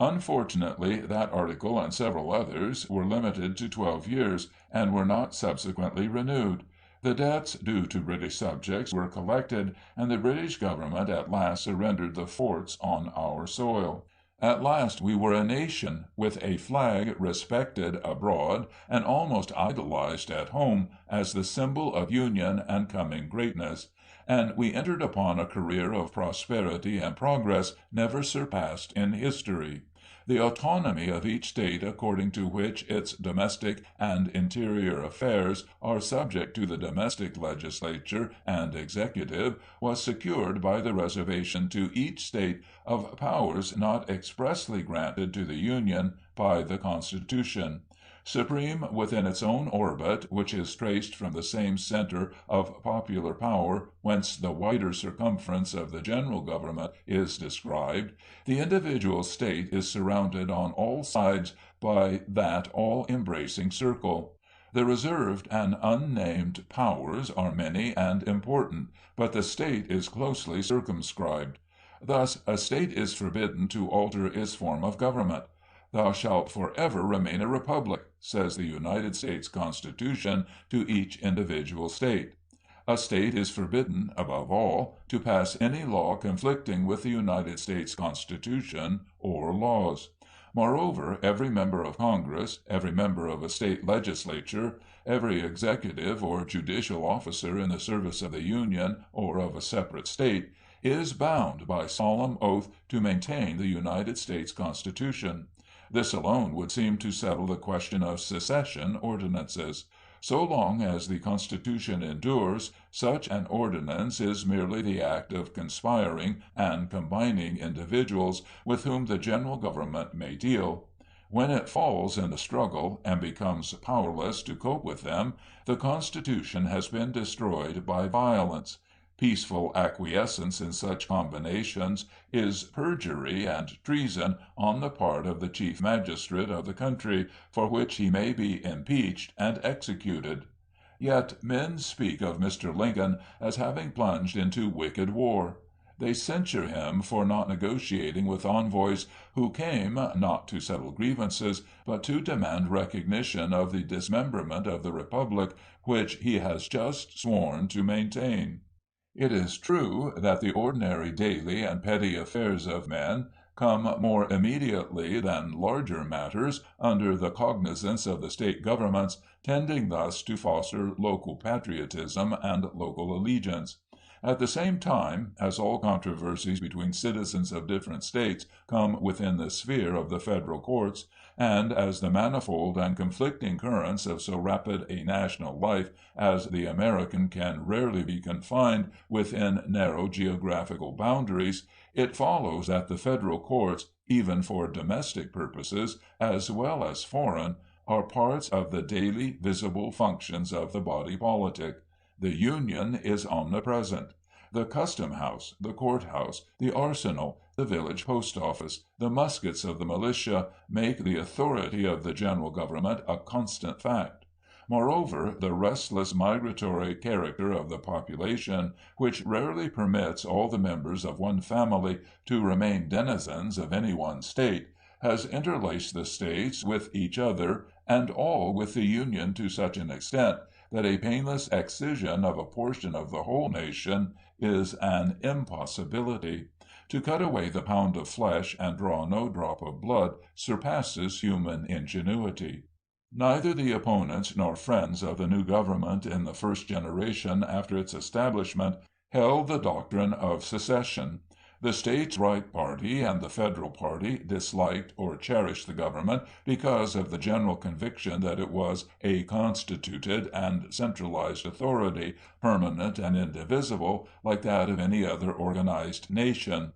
Unfortunately, that article and several others were limited to 12 years, and were not subsequently renewed. The debts due to British subjects were collected, and the British government at last surrendered the forts on our soil. At last we were a nation, with a flag respected abroad and almost idolized at home as the symbol of union and coming greatness, and we entered upon a career of prosperity and progress never surpassed in history. The autonomy of each state, according to which its domestic and interior affairs are subject to the domestic legislature and executive, was secured by the reservation to each state of powers not expressly granted to the Union by the Constitution. Supreme within its own orbit, which is traced from the same center of popular power whence the wider circumference of the general government is described, the individual state is surrounded on all sides by that all-embracing circle. The reserved and unnamed powers are many and important, but the state is closely circumscribed. Thus, a state is forbidden to alter its form of government. "Thou shalt forever remain a republic," says the United States Constitution to each individual state. A state is forbidden, above all, to pass any law conflicting with the United States Constitution or laws. Moreover, every member of Congress, every member of a state legislature, every executive or judicial officer in the service of the Union or of a separate state, is bound by solemn oath to maintain the United States Constitution. This alone would seem to settle the question of secession ordinances. So long as the Constitution endures, such an ordinance is merely the act of conspiring and combining individuals with whom the general government may deal. When it falls in the struggle, and becomes powerless to cope with them, the Constitution has been destroyed by violence. Peaceful acquiescence in such combinations is perjury and treason on the part of the chief magistrate of the country, for which he may be impeached and executed. Yet men speak of Mr. Lincoln as having plunged into wicked war. They censure him for not negotiating with envoys who came, not to settle grievances, but to demand recognition of the dismemberment of the Republic which he has just sworn to maintain. It is true that the ordinary daily and petty affairs of men come more immediately than larger matters under the cognizance of the state governments, tending thus to foster local patriotism and local allegiance. At the same time, as all controversies between citizens of different states come within the sphere of the federal courts, and as the manifold and conflicting currents of so rapid a national life as the American can rarely be confined within narrow geographical boundaries, it follows that the federal courts, even for domestic purposes as well as foreign, are parts of the daily visible functions of the body politic. The Union is omnipresent. The custom house, the courthouse, the arsenal, the village post office, the muskets of the militia make the authority of the general government a constant fact. Moreover, the restless migratory character of the population, which rarely permits all the members of one family to remain denizens of any one state, has interlaced the states with each other, and all with the Union to such an extent that a painless excision of a portion of the whole nation is an impossibility. To cut away the pound of flesh and draw no drop of blood surpasses human ingenuity. Neither the opponents nor friends of the new government in the first generation after its establishment held the doctrine of secession. The States' Right party and the Federal party disliked or cherished the government because of the general conviction that it was a constituted and centralized authority, permanent and indivisible, like that of any other organized nation.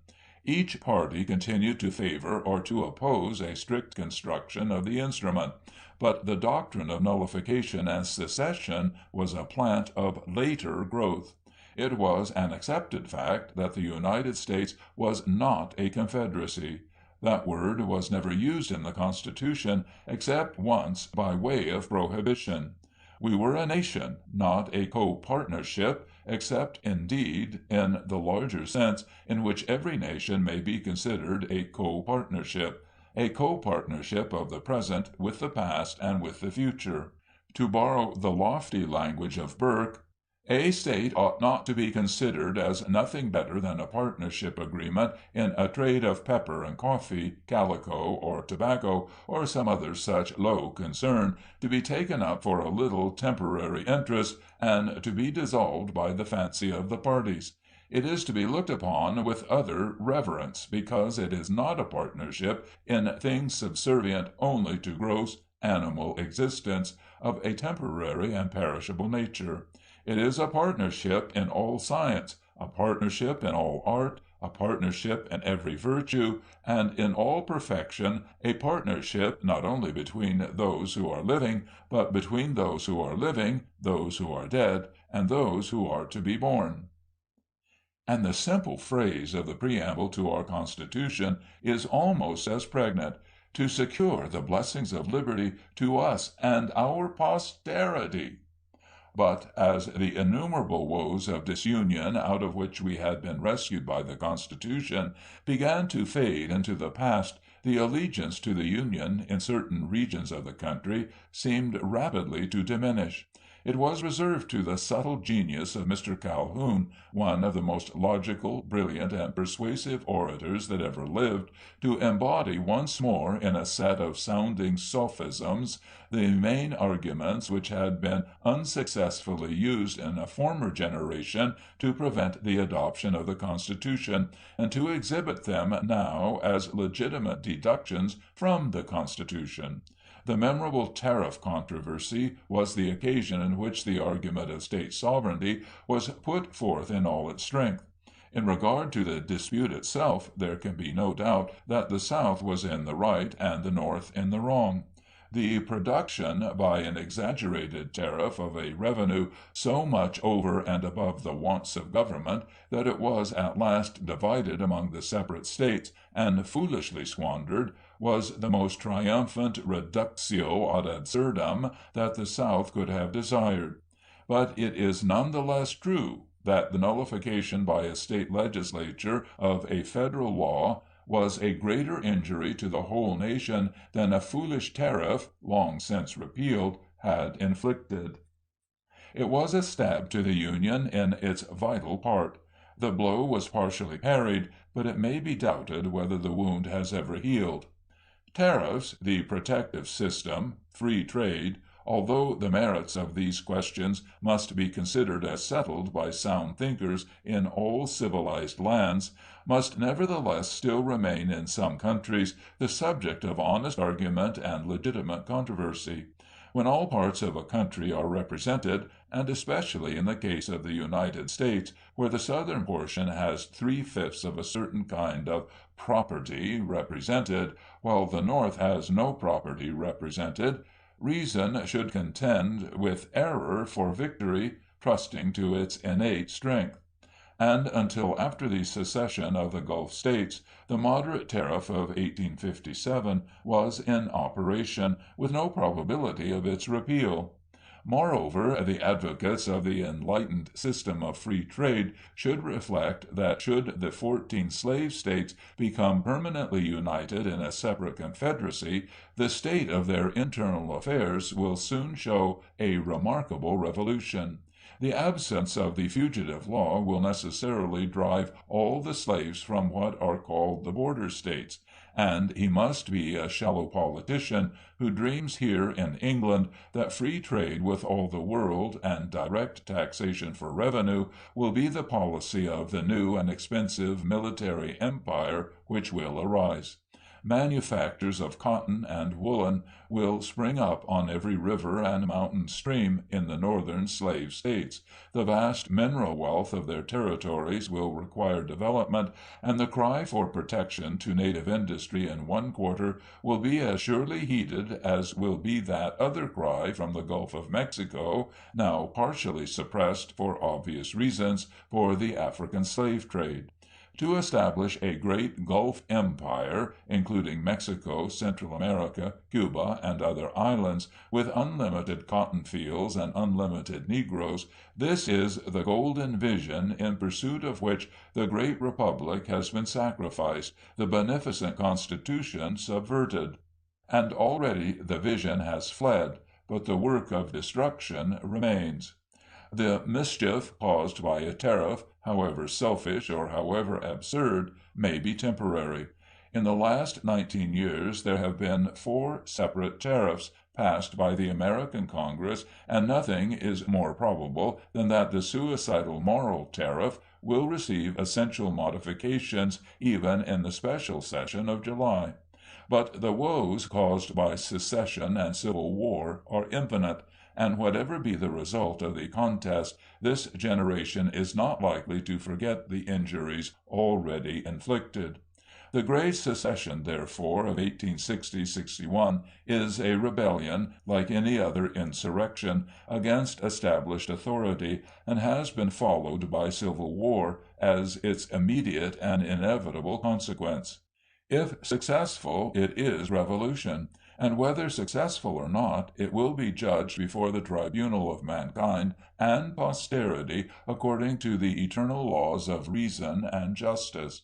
Each party continued to favor or to oppose a strict construction of the instrument, but the doctrine of nullification and secession was a plant of later growth. It was an accepted fact that the United States was not a confederacy. That word was never used in the Constitution except once by way of prohibition. We were a nation, not a co-partnership, except, indeed, in the larger sense in which every nation may be considered a co-partnership of the present with the past and with the future. To borrow the lofty language of Burke, a state ought not to be considered as nothing better than a partnership agreement in a trade of pepper and coffee, calico, or tobacco, or some other such low concern, to be taken up for a little temporary interest, and to be dissolved by the fancy of the parties. It is to be looked upon with other reverence, because it is not a partnership in things subservient only to gross animal existence, of a temporary and perishable nature. It is a partnership in all science, a partnership in all art, a partnership in every virtue, and in all perfection, a partnership not only between those who are living, but between those who are living, those who are dead, and those who are to be born. And the simple phrase of the preamble to our Constitution is almost as pregnant: to secure the blessings of liberty to us and our posterity. But as the innumerable woes of disunion out of which we had been rescued by the Constitution began to fade into the past, the allegiance to the Union in certain regions of the country seemed rapidly to diminish. It was reserved to the subtle genius of Mr. Calhoun, one of the most logical, brilliant, and persuasive orators that ever lived, to embody once more in a set of sounding sophisms the main arguments which had been unsuccessfully used in a former generation to prevent the adoption of the Constitution, and to exhibit them now as legitimate deductions from the Constitution. The memorable tariff controversy was the occasion in which the argument of state sovereignty was put forth in all its strength. In regard to the dispute itself, there can be no doubt that the South was in the right and the North in the wrong. The production by an exaggerated tariff of a revenue so much over and above the wants of government that it was at last divided among the separate states and foolishly squandered was the most triumphant reductio ad absurdum that the South could have desired. But it is none the less true that the nullification by a state legislature of a federal law was a greater injury to the whole nation than a foolish tariff, long since repealed, had inflicted. It was a stab to the Union in its vital part. The blow was partially parried, but it may be doubted whether the wound has ever healed. Tariffs, the protective system, free trade, although the merits of these questions must be considered as settled by sound thinkers in all civilized lands, must nevertheless still remain in some countries the subject of honest argument and legitimate controversy. When all parts of a country are represented, and especially in the case of the United States, where the southern portion has 3/5 of a certain kind of property represented, while the North has no property represented, reason should contend with error for victory, trusting to its innate strength. And until after the secession of the Gulf States, the moderate tariff of 1857 was in operation, with no probability of its repeal. Moreover, the advocates of the enlightened system of free trade should reflect that should the 14 slave states become permanently united in a separate confederacy, the state of their internal affairs will soon show a remarkable revolution. The absence of the fugitive law will necessarily drive all the slaves from what are called the border states, and he must be a shallow politician who dreams here in England that free trade with all the world and direct taxation for revenue will be the policy of the new and expensive military empire which will arise. manufactures of cotton and woolen will spring up on every river and mountain stream in the northern slave states. The vast mineral wealth of their territories will require development, and the cry for protection to native industry in one quarter will be as surely heeded as will be that other cry from the Gulf of Mexico, now partially suppressed for obvious reasons, for the African slave trade. To establish a great Gulf empire, including Mexico, Central America, Cuba, and other islands, with unlimited cotton fields and unlimited Negroes, this is the golden vision in pursuit of which the great republic has been sacrificed, the beneficent Constitution subverted. And already the vision has fled, but the work of destruction remains. The mischief caused by a tariff, however selfish or however absurd, may be temporary. In the last 19 years there have been 4 separate tariffs passed by the American Congress, and nothing is more probable than that the suicidal moral tariff will receive essential modifications even in the special session of July. But the woes caused by secession and civil war are infinite, and whatever be the result of the contest, this generation is not likely to forget the injuries already inflicted. The great secession, therefore, of 1860-61 is a rebellion, like any other insurrection, against established authority, and has been followed by civil war as its immediate and inevitable consequence. If successful, it is revolution, and whether successful or not, it will be judged before the tribunal of mankind and posterity according to the eternal laws of reason and justice.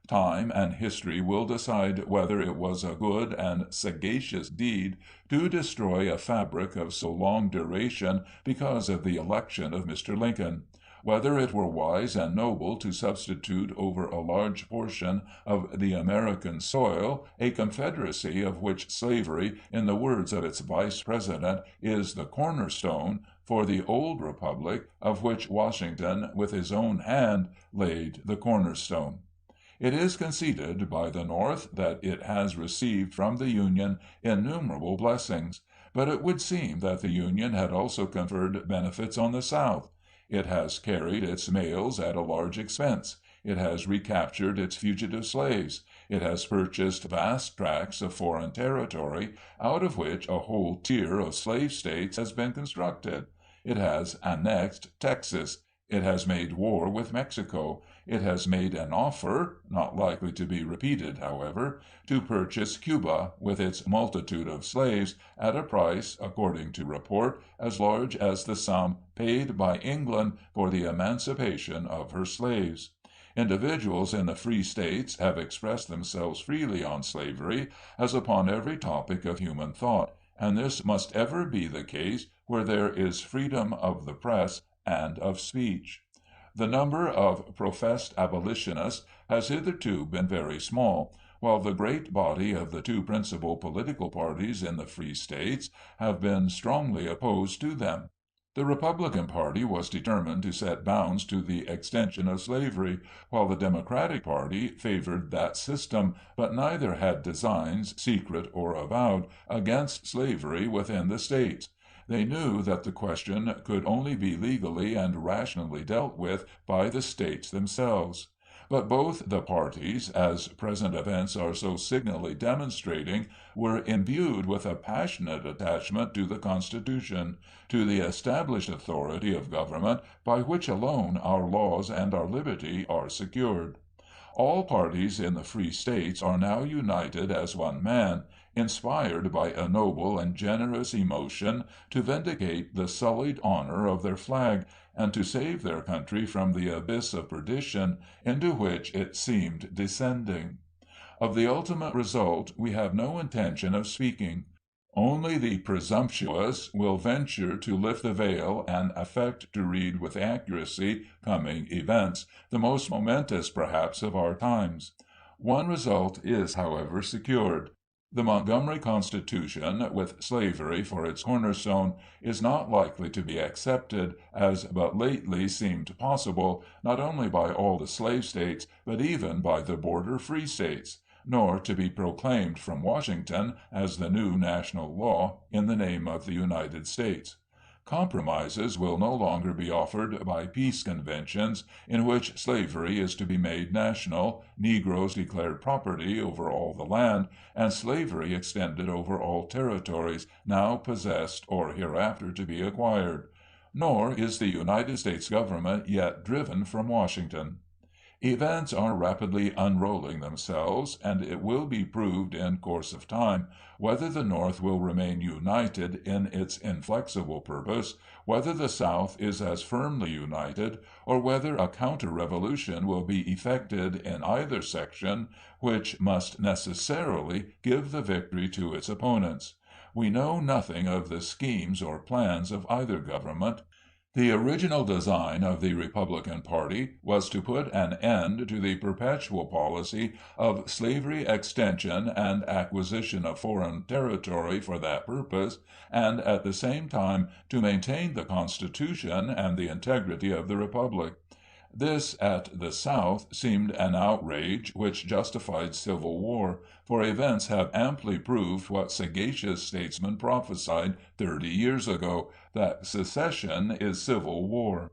Time and history will decide whether it was a good and sagacious deed to destroy a fabric of so long duration because of the election of Mr. Lincoln; whether it were wise and noble to substitute over a large portion of the American soil a Confederacy of which slavery, in the words of its Vice President, is the cornerstone, for the old republic of which Washington with his own hand laid the cornerstone. It is conceded by the North that it has received from the Union innumerable blessings, but it would seem that the Union had also conferred benefits on the South. It has carried its mails at a large expense. It has recaptured its fugitive slaves. It has purchased vast tracts of foreign territory, out of which a whole tier of slave states has been constructed. It has annexed Texas. It has made war with Mexico. It has made an offer, not likely to be repeated, however, to purchase Cuba, with its multitude of slaves, at a price, according to report, as large as the sum paid by England for the emancipation of her slaves. Individuals in the free states have expressed themselves freely on slavery, as upon every topic of human thought, and this must ever be the case where there is freedom of the press and of speech. The number of professed abolitionists has hitherto been very small, while the great body of the 2 principal political parties in the free states have been strongly opposed to them. The Republican party was determined to set bounds to the extension of slavery, while the Democratic party favored that system, but neither had designs, secret or avowed, against slavery within the states. They knew that the question could only be legally and rationally dealt with by the states themselves. But both the parties, as present events are so signally demonstrating, were imbued with a passionate attachment to the Constitution, to the established authority of government by which alone our laws and our liberty are secured. All parties in the free states are now united as one man, inspired by a noble and generous emotion to vindicate the sullied honor of their flag, and to save their country from the abyss of perdition into which it seemed descending. Of the ultimate result we have no intention of speaking. Only the presumptuous will venture to lift the veil and affect to read with accuracy coming events, the most momentous perhaps of our times. One result is, however, secured. The Montgomery Constitution, with slavery for its cornerstone, is not likely to be accepted, as but lately seemed possible, not only by all the slave states, but even by the border free states. nor to be proclaimed from Washington as the new national law in the name of the United States. Compromises will no longer be offered by peace conventions, in which slavery is to be made national, Negroes declared property over all the land, and slavery extended over all territories now possessed or hereafter to be acquired. Nor is the United States government yet driven from Washington. Events are rapidly unrolling themselves, and it will be proved in course of time whether the North will remain united in its inflexible purpose, whether the South is as firmly united, or whether a counter-revolution will be effected in either section, which must necessarily give the victory to its opponents. We know nothing of the schemes or plans of either government. The original design of the Republican party was to put an end to the perpetual policy of slavery extension and acquisition of foreign territory for that purpose, and at the same time to maintain the Constitution and the integrity of the Republic. This, at the South, seemed an outrage which justified civil war, for events have amply proved what sagacious statesmen prophesied 30 years ago, that secession is civil war.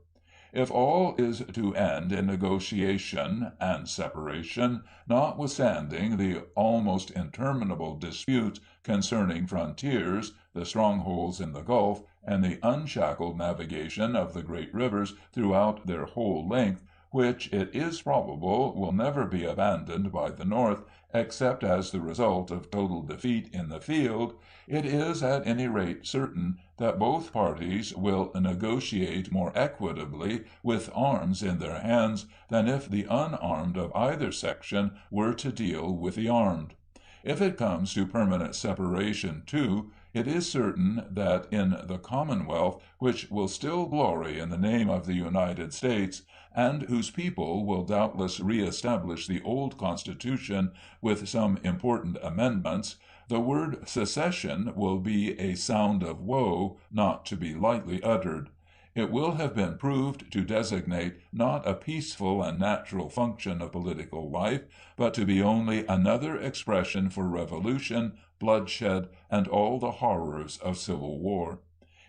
If all is to end in negotiation and separation, notwithstanding the almost interminable disputes concerning frontiers, the strongholds in the Gulf, and the unshackled navigation of the great rivers throughout their whole length, which it is probable will never be abandoned by the North, except as the result of total defeat in the field, it is at any rate certain that both parties will negotiate more equitably with arms in their hands than if the unarmed of either section were to deal with the armed. If it comes to permanent separation, too, it is certain that in the Commonwealth, which will still glory in the name of the United States, and whose people will doubtless reestablish the old Constitution with some important amendments, the word secession will be a sound of woe not to be lightly uttered. It will have been proved to designate not a peaceful and natural function of political life, but to be only another expression for revolution, bloodshed, and all the horrors of civil war.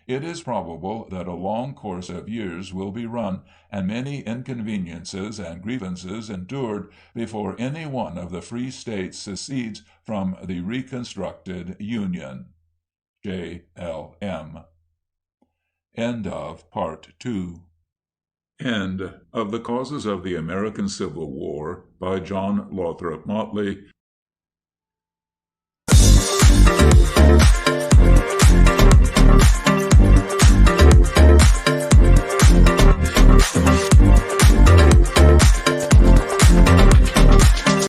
It is probable that a long course of years will be run, and many inconveniences and grievances endured, before any one of the free states secedes from the reconstructed Union. J.L.M. End of Part 2. End of The Causes of the American Civil War by John Lothrop Motley,